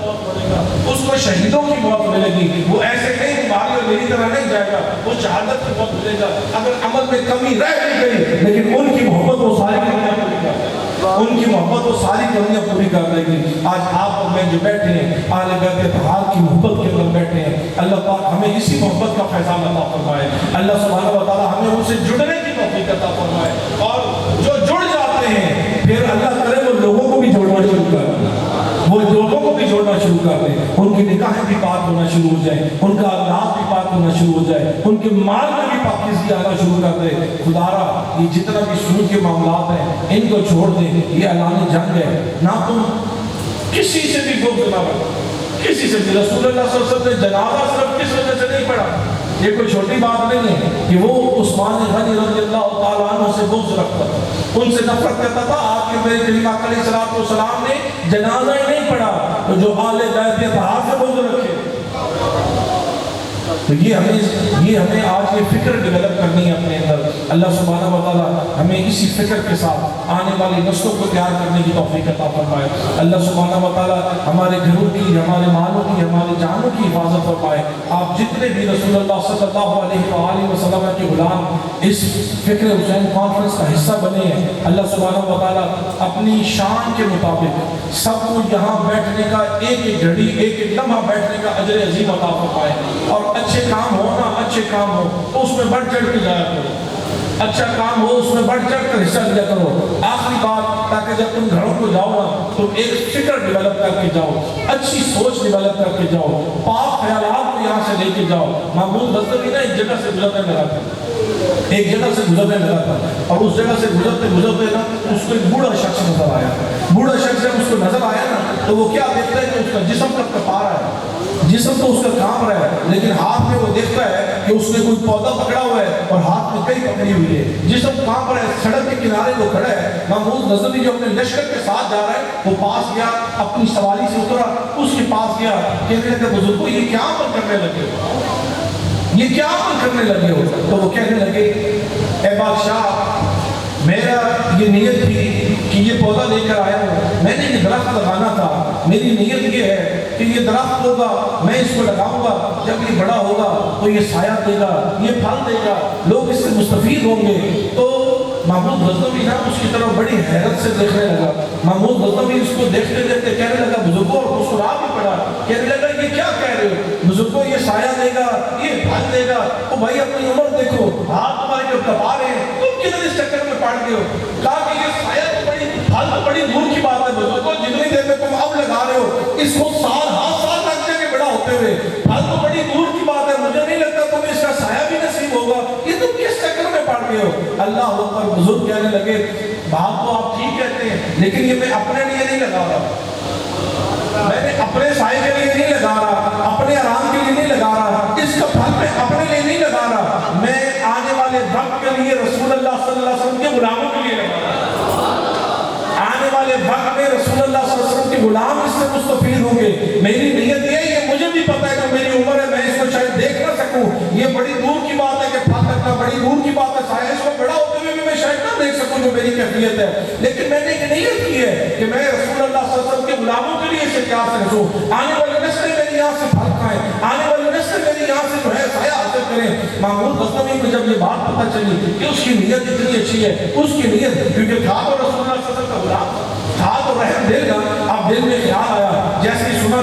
موت ملے گا، اس کو شہیدوں کی موت ملے گی، وہ ایسے نہیں تمہاری اور میری طرح نہیں جائے گا، وہ شہادت کی موت ملے گا، اگر عمل میں کمی رہ بھی گئی لیکن ان کی محبت وہ ساری کمیاں پوری کر دے گی، ان کی محبت وہ ساری کمیاں پوری کر دے گی۔ آج آپ اور میں جو بیٹھے ہیں اہل بیت اطہار کی محبت کے اندر بیٹھے ہیں، اللہ پاک ہمیں اسی محبت کا فیضان عطا فرمائے، اللہ سبحانہ و تعالی ہمیں ان سے جڑنے کی توفیق عطا فرمائے، اور جو جڑ جاتے ہیں پھر اللہ کرے وہ لوگوں کو بھی جوڑنا شروع کر دیں، وہ لوگوں کو بھی جوڑنا شروع کر دیں، ان کی نکاحیں بھی پاک ہونا شروع ہو جائیں، ان کا اولاد بھی پاک ہونا شروع ہو جائے، ان کے مال میں بھی پاکیزگی آنا شروع کر دے۔ خدا را یہ جتنا بھی سود کے معاملات ہیں ان کو چھوڑ دیں، یہ اعلان جنگ ہے، نہ تم کسی سے بھی بغض نہ رکھو، کسی سے بھی۔ رسول اللہ صلی اللہ علیہ وسلم نے جنازہ صرف کس وجہ سے نہیں پڑھا، یہ کوئی چھوٹی بات نہیں ہے کہ وہ عثمان غنی رضی اللہ تعالیٰ عنہ سے بغض رکھتا تھا، ان سے نفرت کرتا تھا، آپ کے میرے کریم آقا علیہ السلام نے جنازہ ہی نہیں پڑھا، تو جو اہل بیت اطہار سے بغض رکھے، تو یہ ہمیں آج یہ فکر ڈیولپ کرنی ہے اپنے اندر۔ اللہ سبحانہ و تعالیٰ ہمیں اسی فکر کے ساتھ آنے والی نسلوں کو تیار کرنے کی توفیق عطا فرمائے۔ اللہ سبحانہ و تعالیٰ ہمارے گھروں کی، ہمارے مالوں کی، ہمارے جانوں کی حفاظت فرمائے۔ آپ جتنے بھی رسول اللہ صلی اللہ علیہ وآلہ وسلم کے غلام اس فکر حسین کانفرنس کا حصہ بنے ہیں، اللہ سبحانہ و تعالیٰ اپنی شان کے مطابق سب کو یہاں بیٹھنے کا ایک ایک گھڑی، ایک ایک لمحہ بیٹھنے کا اجر عظیم عطا فرمائے، اور اچھے کام ہو نا، اچھے کام ہو تو اس میں بڑھ چڑھ کے جایا کرو، اچھا کام ہو اس میں بڑھ چڑھ کر حصہ لیا کرو۔ آخری بات، تاکہ جب تم گھروں کو جاؤ نا تو ایک فکر ڈیولپ کر کے جاؤ، اچھی سوچ ڈیولپ کر کے جاؤ، پاک خیالات کو یہاں سے لے کے جاؤ۔ محمود غزنوی نا ایک جگہ سے گزرنے لگا تھا، ایک جگہ سے گزرنے لگا تھا، اور اس جگہ سے گزرتے گزرتے نا اس کو ایک بوڑھا شخص نظر آیا، بوڑھا شخص جب اس کو نظر آیا نا تو وہ کیا دیکھتا ہے کہ اس کا جسم کب کپا رہا ہے، جسم تو اس کا کام رہا ہے، لیکن ہاتھ میں وہ دیکھتا ہے کہ اس نے کوئی پودا پکڑا ہوا ہے اور ہاتھ میں کئی پکڑی ہوئی ہے، جسم کام رہا ہے، سڑک کے کنارے وہ کھڑا ہے۔ محمود غزنوی جو اپنے لشکر کے ساتھ جا رہا ہے، وہ پاس گیا، اپنی سواری سے اترا، اس کے پاس گیا، کہنے لگا بزرگوں یہ کیا عمل کرنے لگے ہو، یہ کیا عمل کرنے لگے ہو؟ تو وہ کہنے لگے اے بادشاہ، میرا یہ نیت تھی کہ یہ پودا لے کر آیا ہوں، میں نے یہ درخت لگانا تھا، میری نیت یہ ہے کہ یہ درخت ہوگا، میں اس کو لگاؤں گا، جب یہ بڑا ہوگا تو یہ سایہ دے گا، یہ پھل دے گا، لوگ اس سے مستفید ہوں گے۔ تو محمود غزنوی نا اس کی طرف بڑی حیرت سے دیکھنے لگا، محمود غزنوی اس کو دیکھتے دیکھتے کہنے لگا بزرگوں، اور مسکرا بھی پڑا، کہنے لگا یہ کیا کہہ رہے ہو بزرگوں، یہ سایہ دے گا، یہ پھل دے گا، تو بھائی اپنی عمر دیکھو، ہاتھ تمہارے جو کپا رہے ہیں، تم کدھر اس چکر میں پڑ گئے ہو؟ کہا کہ یہ سایہ تو بڑی پھل تو بڑی دور کی بات ہے بزرگوں، جتنی دیر میں تم اب لگا رہے ہو اس کو سال لگ جائیں گے بڑا ہوتے ہوئے، پھل تو بڑی دور کی بات ہے، مجھے نہیں لگتا تمہیں اس کا سایہ بھی نصیب ہوگا، یہ تم کس چکر میں پڑ گئے ہو؟ اللہ اکبر، بزرگ کہنے لگے بات تو آپ ٹھیک کہتے ہیں، لیکن یہ میں اپنے لیے نہیں لگا رہا، میں نے اپنے سائے کے لیے نہیں لگا رہا، اپنے آرام کے لیے نہیں لگا رہا، اس کا پھل میں اپنے لیے نہیں لگا رہا، میں آنے والے وقت کے لیے رسول اللہ صلی اللہ علیہ وسلم کے غلاموں کے لیے لگا رہا، آنے والے وقت میں رسول اللہ صلی اللہ علیہ وسلم کے غلام اس سے مستفید ہوں گے۔ میری نیت یہ ہے کہ مجھے بھی پتا ہے کہ میری عمر ہے، میں اس کو شاید دیکھ نہ سکوں، یہ بڑی دور کی بات ہے کہ پھل تکنا بڑی دور کی بات ہے، سایہ اس کو بڑا ہوتے ہوئے بھی میں شاید نہ دیکھ سکوں جو میری کیفیت ہے، لیکن میں نے ایک نیت کی ہے کہ میں رسول اللہ صلی اللہ علیہ وسلم کے غلاموں کے لیے اسے پیار سے رسوں، آنے والی نسلیں میری یہاں سے پھل کھائیں، آنے والی نسلیں میری یہاں سے جو ہے سایہ حاصل کریں۔ محمود غزنوی کو جب یہ بات پتہ چلی کہ اس کی نیت اتنی اچھی ہے، اس کی نیت کیونکہ تھا تو رسول اللہ صلی اللہ علیہ وسلم کا غلام تھا تو رحم دل کا، اب دل میں خیال آیا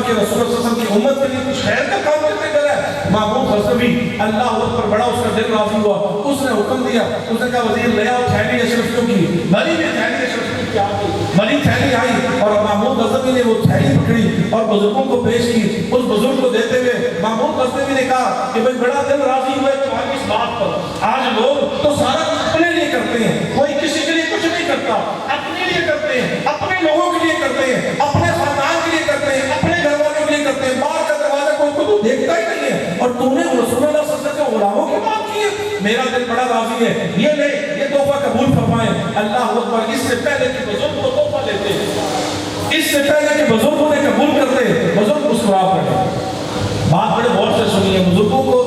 کہ رسول اللہ صلی اللہ علیہ وسلم کی امت کے لیے کچھ خیر کا کام کرنے کا ہے. محمود غزنوی اللہ اکبر بڑا اس کا دل راضی ہوا. اس نے حکم دیا, اس نے کہا وزیر لے آؤ تھیلی اشرفیوں کی. بھری میں تھیلی اشرفیوں کی آ گئی, بڑی تھیلی آئی اور محمود غزنوی نے وہ تھیلی پکڑی اور بزرگوں کو پیش کی. اس بزرگ کو دیتے ہوئے محمود غزنوی نے کہا کہ بھائی بڑا دل راضی ہوا ہے تمہاری اس بات پر. آج لوگ تو سارا کچھ اپنے لیے کرتے ہیں, کوئی کسی کے لیے کچھ نہیں کرتا, اپنے لیے کرتے ہیں, اپنے لوگوں کے لیے کرتے ہیں, اپنے خاندان کے لیے کرتے ہیں, اپنے گھر والوں کے لیے کرتے ہیں. باہر کا دروازہ کوئی کو تو دیکھتا ہی نہیں ہے, اور تم نے رسول اللہ صلی اللہ علیہ وسلم کے غلاموں کی بات کی ہے. میرا دل بڑا راضی ہے, یہ لے, یہ تحفہ قبول فرمائیں. اللہ اکبر. اس سے پہلے کہ بزرگ کو تحفہ دیتے, اس سے پہلے کہ بزرگوں نے قبول کرتے, بزرگ مسکرا پڑے. بات بڑے غور سے سنیے. بزرگوں کو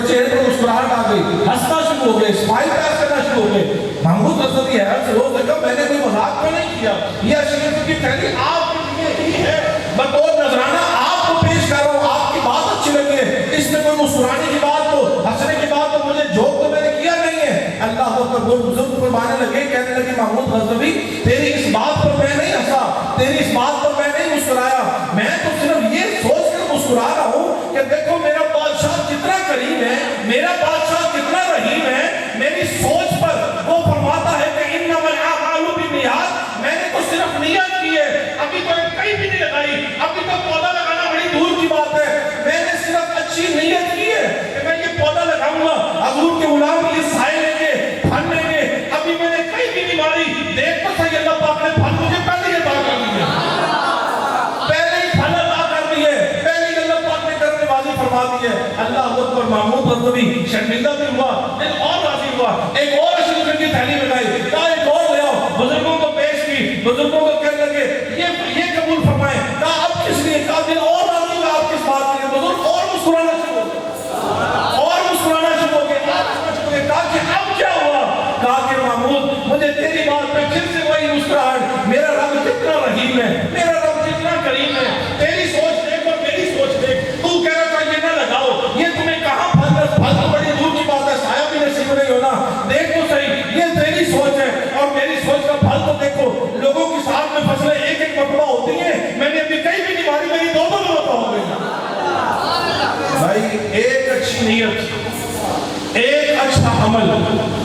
چہرے پر مسکراہٹ آ گئی, ہنسنا شروع ہو گئے, اسمائل پیس کرنا شروع ہو گئے. محمود غزنوی حیرت سے روز لگا, میں نے کوئی مذاق تو نہیں کیا, یہ اشرف کی تھیلی آپ کے لیے ہی ہے, بطور نذرانہ آپ کو پیش کر رہا ہوں. آپ کی بات اچھی لگی ہے, اس میں کوئی مسکرانے کی بات تو, ہنسنے کی بات تو, مجھے جوک تو میں نے کیا نہیں ہے. اللہ اکبر. وہ بزرگ فرمانے لگے, کہنے لگے محمود غزنوی تیری اس بات پر میں نہیں ہنسا, تیری اس بات پر میں نہیں مسکرایا, میں تو صرف یہ سوچ کر مسکرا رہا ہوں کہ دیکھو میرا بادشاہ کتنا کریم ہے, میرا بادشاہ کتنا رحیم ہے. میری سوچ پر وہ فرماتا ہے کہ انما الاعمال بالنیات. میں نے تو صرف نیت کی ہے, ابھی تو کہیں بھی نہیں لگائی, ابھی تو پودا لگانا بڑی دور کی بات ہے. میں نے صرف اچھی نیت کی ہے کہ میں یہ پودا لگاؤں گا, حضور کے غلام یہ سائے لیں گے, پھل لیں گے. ابھی میں نے کہیں بھی نہیں ماری. دیکھ تو صحیح, اللہ پاک نے پھل مجھے پہلے ہی عطا کر دیے, پہلے ہی پھل عطا کر دیے, پہلے ہی اللہ پاک نے کرنے والی فرما دی ہے. اللہ اکبر. محمود غزنوی شرمندہ بھی ہوا, دل اور راضی ہوا. ایک اور اشرف کی تھیلی بنائی, کہا ایک اور لے آؤ. بزرگوں کو پیش کی, بزرگوں کو کہنے لگے یہ قبول فرمائیں. کہا اب کس لیے, کہا دل اور راضی ہوا آپ کس بات کے لیے. بزرگ اور مسکرانا شروع ہو گئے, اور مسکرانا شروع ہو گئے. کہا کہ اب کیا ہوا, کہا کہ محمود مجھے تیری بات پہ پھر سے وہی مسکراہٹ. میرا رب کتنا رحیم ہے, میرا رب کتنا کریم ہے. تیری سوچ دیکھ اور میری سوچ دیکھ. تو کہہ رہا تھا یہ نہ لگاؤ, یہ تمہیں کہاں پھل تو بڑی دور کی بات ہے, سایہ بھی نصیب نہیں ہونا. دیکھ تو صحیح, یہ تیری سوچ ہے اور میری سوچ کا پھل تو دیکھو. لوگوں کی ساتھ میں فصلیں ایک ایک مرتبہ ہوتی ہیں, میں نے ابھی کہیں بھی نہیں ماری, میری دو دو مرتبہ ہو گئی. بھائی ایک اچھی نیت, ایک اچھا عمل,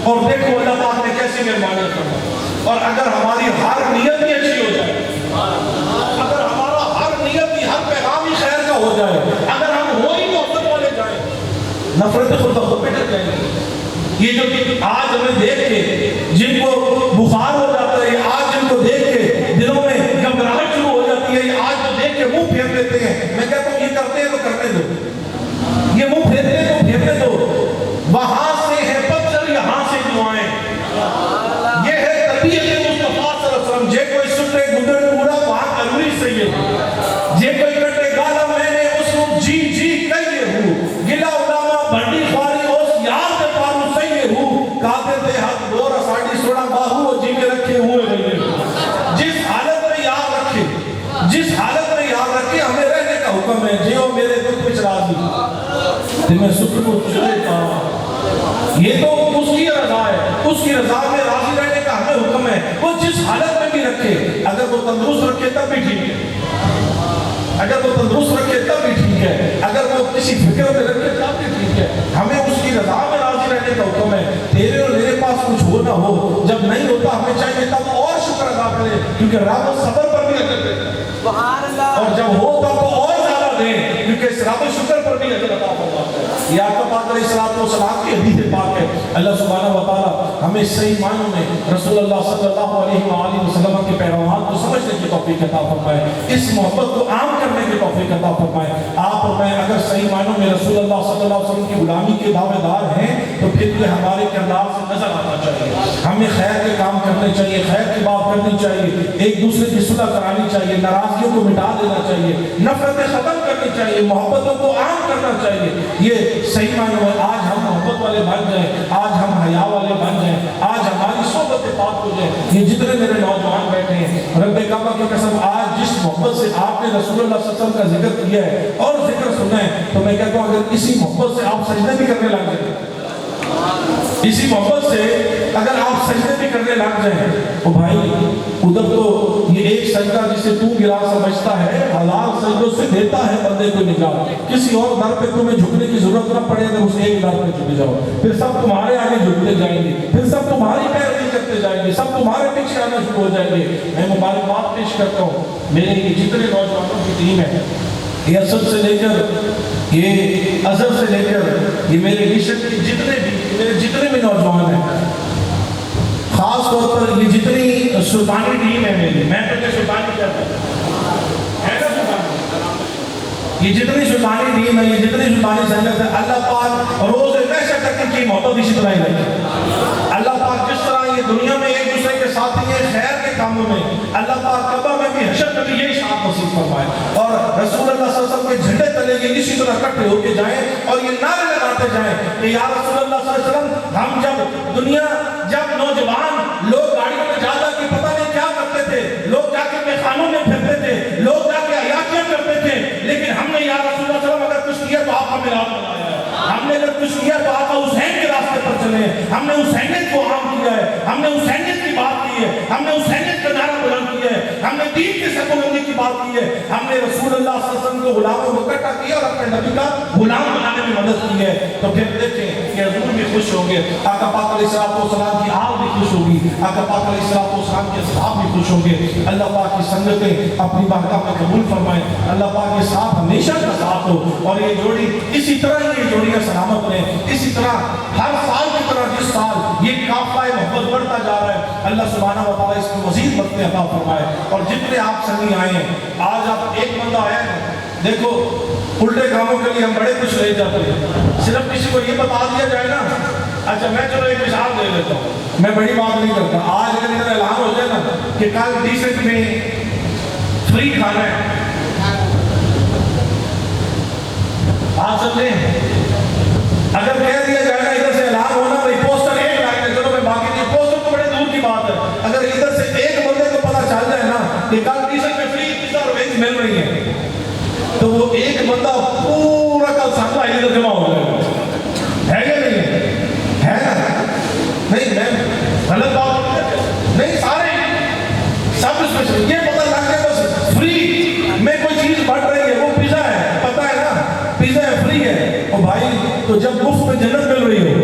اور دیکھو اللہ پاک نے کیسی مہربانی کرنا. اور اگر ہماری ہر نیت ہی اچھی ہو جائے, اگر ہمارا ہر نیت ہی, ہر پیغام ہی خیر کا ہو جائے, اگر ہم ہو ہی محبت والے جائیں, نفرت خود بخود پہ جائیں گے. یہ جو آج ہمیں دیکھ کے جن کو بخار ہو جاتا ہے, آج جن کو دیکھ کے دلوں میں گھبراہٹ شروع ہو جاتی ہے, آج جو دیکھ کے منہ پھیر لیتے ہیں, میں کہتا ہوں یہ کرتے ہیں تو کرنے دو, یہ منہ پھیرتے ہیں تو پھیرنے دو. وہاں سے ہے پتھر, یہاں سے دعائیں. یہ ہے طبیعت مصطفیٰ صلی اللہ علیہ وسلم. جے کوئی سٹے گدر پورا وہاں ضروری سید, جے کوئی کٹے گالا میں نے اس کو جی جی کہیے ہوں, گلا علامہ بھنڈی خواری اس یار دے پارو سہیے ہوں, کہتے تھے ہاتھ دور ساڑی سوڑا باہو جی کے رکھے ہوئے رہے. جس حالت میں یاد رکھے, جس حالت میں یاد رکھے, ہمیں رہنے کا حکم ہے. جیو میرے دکھ پچھ راضی, میں سکر کو چلے پاؤں. یہ تو اس کی رضا ہے, اس کی رضا میں راضی رہنے کا ہمیں حکم ہے. وہ جس حالت میں بھی رکھے, اگر وہ تندرست رکھے تب بھی ٹھیک ہے, اگر وہ تندرست رکھے تب بھی ٹھیک ہے, اگر وہ کسی فکر میں رکھے تب بھی ٹھیک ہے. ہمیں اس کی رضا میں راضی رہنے کا حکم ہے. تیرے اور میرے پاس کچھ ہو نہ ہو, جب نہیں ہوتا ہمیں چاہیے تب اور شکر ادا کرے, کیونکہ رب صبر پر بھی اجر دیتا ہے, اور جب ہو تب تو اور زیادہ دیں, کیونکہ اس رب شکر پر بھی اجر عطا فرماتا ہے. یہ آپ کا پاک علیہ السلام کی حدیث پاک ہے. اللہ سبحانہ و تعالی ہمیں صحیح معنوں میں رسول اللہ صلی اللہ علیہ وآلہ وسلم کے پیروان کو سمجھنے کی توفیق عطا فرمائے, اس محبت کو عام کرنے کی توفیق عطا فرمائے. آپ اور میں اگر صحیح معنوں میں رسول اللہ صلی اللہ علیہ وسلم کی غلامی کے دعوے دار ہیں, تو پھر یہ ہمارے کردار سے نظر آنا چاہیے. ہمیں خیر کے کام کرنے چاہیے, خیر کی بات کرنی چاہیے, ایک دوسرے کی صلح کرانی چاہیے, ناراضگیوں کو مٹا دینا چاہیے, نفرتیں ختم کرنی چاہیے, محبتوں کو عام کرنا چاہیے. یہ صحیح معنوں میں آج ہم محبت والے بن جائیں, آج ہم حیا والے بن جائیں, آج ہماری صحبت پاک ہو جائے. یہ جتنے میرے نوجوان بیٹھے ہیں, رب کعبہ کی قسم, آج جس محبت سے آپ نے رسول اللہ صلی اللہ علیہ وسلم کا ذکر کیا ہے اور ذکر سنا ہے, تو میں کہتا ہوں اگر اسی محبت سے آپ سجدے بھی کرنے لگ جائیں, اسی محبت سے اگر آپ سجدے بھی کرنے لگ جائیں, تو بھائی ادھر تو یہ ایک سجدہ جسے تو گرا سمجھتا ہے حلال سجدوں سے دیتا ہے بندے کو نجات. کسی اور در پہ تمہیں جھکنے کی ضرورت نہ پڑے اگر اس ایک در پہ جھک جاؤ. پھر سب تمہارے آگے جھکتے جائیں گے, پھر سب تمہاری پیروی کرتے جائیں گے, سب تمہارے پیچھے آنا شروع ہو جائیں گے. میں مبارکباد پیش کرتا ہوں میرے یہ جتنے نوجوانوں کی ٹیم ہے, یہ اسد سے لے کر یہ اظہر سے لے کر یہ میرے مشن کے جتنے بھی نوجوان ہیں, خاص طور پر یہ جتنی سلطانی ٹیم ہے میری, میں تو سلطانی کہتا ہوں, یہ جتنی سلطانی ٹیم ہے, یہ جتنی سلطانی سنگت ہے, اللہ پاک روز محشر تک کی محبت اسی طرح ہی رکھے. اللہ پاک جس طرح یہ دنیا میں ایک دوسرے کے ساتھ یہ خیر کے کاموں میں, اللہ پاک قبر میں بھی حشر میں بھی یہی شان نصیب فرمائے, اور رسول اللہ صلی اللہ علیہ وسلم کے جھنڈے تلے یہ اسی طرح اکٹھے ہو کے جائیں اور یہ نعرے لگاتے جائیں کہ یا رسول اللہ صلی اللہ علیہ وسلم, ہم جب نوجوان لوگ گاڑیوں میں جاتا کہ پتہ نہیں کیا کرتے تھے, لوگ جا کے میخانوں میں پھرتے تھے, لوگ جا کے عیاشیاں کرتے تھے, لیکن ہم نے یا رسول اللہ صلی اللہ علیہ وسلم اگر کچھ کیا تو آپ کا میلاد بنایا ہے, ہم نے اگر کچھ کیا تو آپ کا حسین کے راستے پر چلے, ہم نے حسینیت کو عام کیا ہے, ہم نے حسینیت کی بات کی ہے, ہم نے حسینیت کا نعرہ بلند کیا ہے, ہم نے دین کی سربلندی کی بات کی ہے, ہم نے رسول اللہ صلی اللہ علیہ وسلم کو غلاموں کو اکٹھا کیا اور اپنے نبی کا غلام بنانے میں مدد کی ہے. تو پھر دیکھیں کہ حضور بھی خوش ہوں گے, آقا پاک علیہ السلام کی آل بھی خوش ہوگی, آقا پاک علیہ السلام کے اصحاب بھی خوش ہوں گے. اللہ پاک کی سنگتیں اپنی بارگاہ میں قبول فرمائیں, اللہ پاک کے ساتھ ہمیشہ کا ساتھ ہو, اور یہ جوڑی اسی طرح یہ جوڑیاں سلامت رہیں, اسی طرح ہر سال کی طرح جس سال یہ قافلہ محبت بڑھتا جا رہا ہے, اللہ سبحانہ و تعالیٰ اس کو مزید برکتیں عطا فرمائے. اور جتنے آپ سنگی آئے ہیں, آج آپ ایک بندہ آیا ہے, دیکھو الٹے کاموں کے لیے ہم بڑے کچھ لے جاتے ہیں, صرف کسی کو یہ بتا دیا جائے نا, اچھا میں چلو ایک مثال دے دیتا ہوں, میں بڑی بات نہیں کرتا, آج اگر ادھر اعلان ہو جائے نا کہ کل ڈیسنٹ میں فری کھانا ہے, آپ سمجھیں, اگر کہہ دیا جائے نا ادھر سے اعلان ہونا بھائی پوسٹر ایک لائن ہے, چلو میں باقی نہیں, پوسٹر تو بڑے دور کی بات ہے, اگر ادھر سے ایک بندے کو پتہ چل جائے نا کہ کل ڈیسنٹ میں فری پیزا اور وینج مل رہی ہے, تو وہ ایک بندہ پورا کل سنگا ادھر جمع ہو جائے گا, ہے کہ نہیں ہے نا, نہیں میں غلط بات نہیں, سارے سب اس میں یہ پتہ لگ جائے بس فری میں کوئی چیز بڑھ رہی ہے, وہ پیزا ہے, پتہ ہے نا پیزا ہے, فری ہے, اور بھائی تو جب مفت میں جنت مل رہی ہو,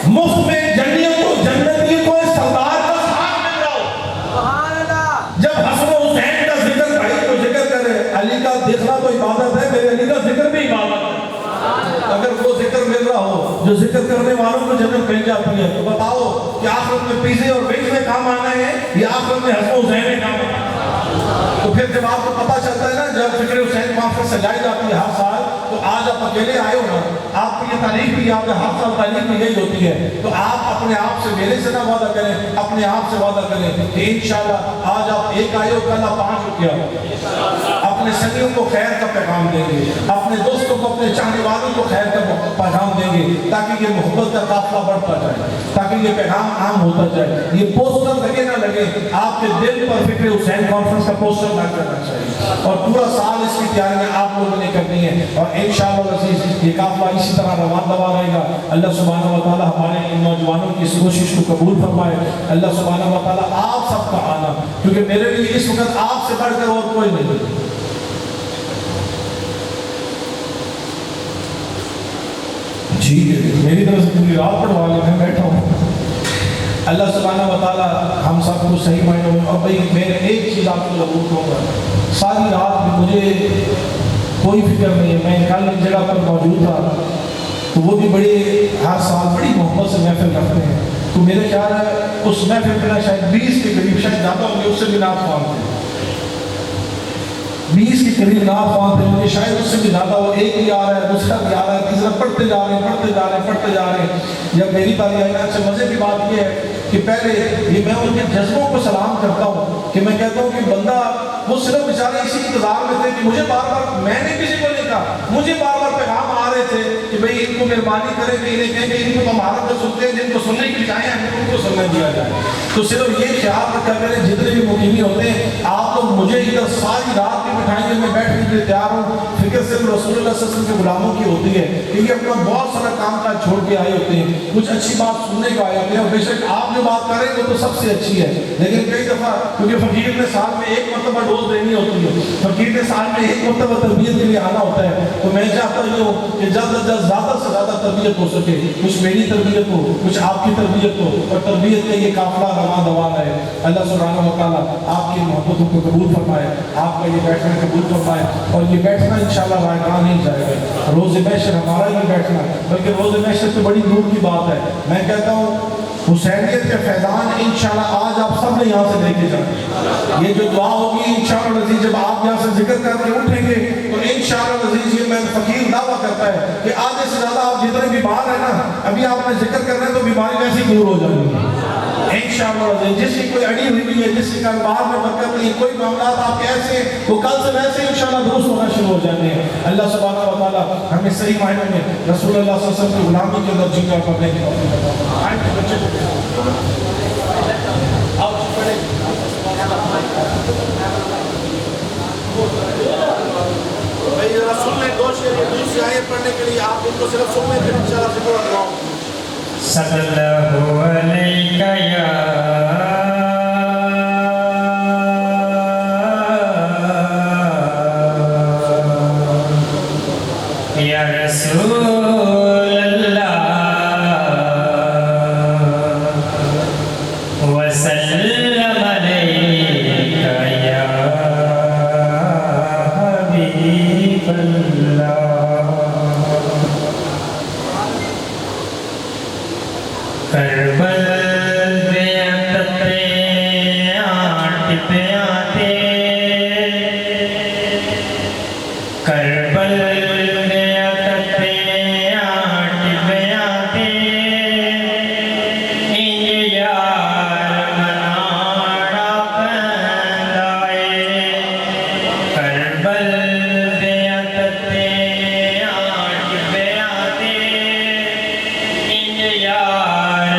مفت میں جنتیوں کو سردار کا ساتھ مل رہا ہو, جب حسن و حسین کا ذکر, بھائی تو ذکر کرے, علی کا دیکھنا تو عبادت ہے, میرے علی کا ذکر بھی عبادت ہے, اگر وہ ذکر مل رہا ہو جو ذکر کرنے والوں کو جنت مل جاتی ہے, تو بتاؤ کہ آخرت میں پیزے اور وینج میں کام آنا ہے یا آخرت میں حسن و حسین میں کام آنا ہے. تو پھر جب آپ کو پتہ چلتا ہے نا, جب فکر حسین کانفرنس سجائی جاتی ہے ہر سال, تو آج آپ اکیلے آئے ہو نا, آپ کی یہ تاریخ بھی یاد ہے, ہر سال تاریخ بھی یہی ہوتی ہے, تو آپ اپنے آپ سے, میرے سے نہ وعدہ کریں, اپنے آپ سے وعدہ کریں کہ انشاءاللہ آج آپ ایک آئے ہو, کل آپ 5 ہو گیا, اپنے سنگیوں کو خیر کا پیغام دیں گے, اپنے دوستوں کو, اپنے چاہنے والوں کو خیر کا پیغام دیں گے, تاکہ یہ محبت کا قافلہ بڑھتا جائے, تاکہ یہ پیغام عام ہوتا جائے. یہ پوسٹر لگے نہ لگے, آپ کے دل پر فکر حسین کانفرنس کا پوسٹر نہ کرنا چاہیے, اور پورا سال اس کی تیاریاں آپ لوگوں نے کرنی ہے, اور انشاءاللہ العزیز یہ قافلہ اسی طرح روان دوا رہے گا. اللہ سبحانہ و تعالیٰ ہمارے ان نوجوانوں کی اس کوشش کو قبول فرمائے. اللہ سبحانہ و تعالیٰ آپ سب کا آنا, کیونکہ میرے لیے اس وقت آپ سے بڑھ کر اور کوئی نہیں. ٹھیک ہے, میری طرف سے پوری رات پڑھوا لیں, میں بیٹھا ہوں. اللہ سبحانہ و تعالیٰ ہم سب کو صحیح معنوں میں, اور بھائی میں ایک چیز آپ کو ضرور کہوں گا, ساری رات میں مجھے کوئی فکر نہیں ہے, میں کل ایک جگہ پر موجود تھا, تو وہ بھی بڑے ہر سال بڑی محبت سے محفل رکھتے ہیں, تو میرے خیال ہے اس محفل میں شاید 20 کے قریب, شاید زیادہ ہوں گے, اس سے بھی نعت خوان تھے, 20 کے قریب نعت خوان تھے, مجھے شاید اس سے بھی زیادہ ہو, ایک بھی آ رہا ہے, دوسرا بھی آ رہا ہے, تیسرا پڑھتے جا رہے ہیں. جب میری باری آئی, اچھا مزے کی بات یہ ہے کہ پہلے یہ میں ان کے جذبوں کو سلام کرتا ہوں, کہ میں کہتا ہوں کہ بندہ وہ صرف بیچارے اسی انتظار میں تھے کہ مجھے بار بار, میں نے کسی کو نہیں کہا, مجھے بار بار پیغام آ رہے تھے کہ بھئی ان کو مہربانی کریں کہ انہیں کہیں کہ ان کو ہمارا تو سنتے ہیں, جن کو سننے کی بجائے ہمیں ان کو سننے دیا جائے. تو صرف یہ خیال رکھا کریں, جتنے بھی مقیمی ہوتے ہیں آپ آپ لوگ مجھے ادھر ساری رات بھی بٹھائیں گے، میں بیٹھنے کے لیے تیار ہوں۔ فکر صرف رسول اللہ صلی اللہ علیہ وسلم کے غلاموں کی ہوتی ہے، کیونکہ اپنا بہت سارا کام کاج چھوڑ کے آئے ہوتے ہیں، کچھ اچھی بات سننے کو آئے ہوتے ہیں، اور بے شک آپ جو بات کر رہے ہیں وہ تو سب سے اچھی ہے، لیکن کئی دفعہ کیونکہ فقیر نے سال میں ایک مرتبہ ڈوز دینی ہوتی ہے، فقیر نے سال میں ایک مرتبہ تربیت کے لیے آنا ہوتا ہے، تو میں چاہتا ہوں کہ جلد از جلد زیادہ سے زیادہ تربیت ہو سکے، کچھ میری تربیت ہو، کچھ آپ کی تربیت ہو، اور تربیت کا یہ قافلہ رواں دوان ہے۔ اللہ سبحانہ و تعالیٰ آپ کی محبتوں کو قبول فرمائے، آپ کا یہ بیٹھنا قبول فرمائے، اور یہ بیٹھنا انشاءاللہ رائگاں نہیں جائے گا، روز محشر ہمارا یہ بیٹھنا، بلکہ روز محشر تو بڑی دور کی بات ہے۔ میں کہتا ہوں حسینیت کے فیضان انشاءاللہ آج آپ سب نے یہاں سے لے کے جائیں، یہ جو دعا ہوگی انشاءاللہ عزیز جب آپ یہاں سے ذکر کر کے اٹھیں گے تو انشاءاللہ عزیز یہ میں فقیر دعویٰ کرتا ہے کہ آدھے سے زیادہ آپ جتنے بیمار ہیں نا، ابھی آپ نے ذکر کرنا ہے تو بیماری ویسے ہی دور ہو جائیں گی انشاءاللہ عزیز۔ جس کی کوئی اڑی ہوئی ہے، جس کے کاروبار میں برکت نہیں، کوئی معاملات آپ کے ایسے وہ کل سے ویسے انشاءاللہ درست ہونا شروع ہو جاتے ہیں۔ اللہ سبحانہ و تعالیٰ ہمیں صحیح معنوں میں رسول اللہ صلی اللہ علیہ وسلم کی غلامی کے اندر جنگا کرنے کی توفیق عطا فرمائے۔ آئے بچے آؤ پڑھیں۔ بھائی رسول نے دو شعر دوسری آیت پڑھنے کے لیے آپ ان کو صرف سننے کے انشاءاللہ فکر رکھواؤں۔ صلی اللہ علیہ یا رسول اللہ وسلم علیہ یا حبیب اللہ۔ کربل پہ تپے آنٹ پہ آتے، کربل پہ تپے آنٹ پہ آتے، انج یار مناڑا پہنائے، کربل پہ تپے آنٹ پہ آتے، انج یار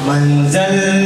منزل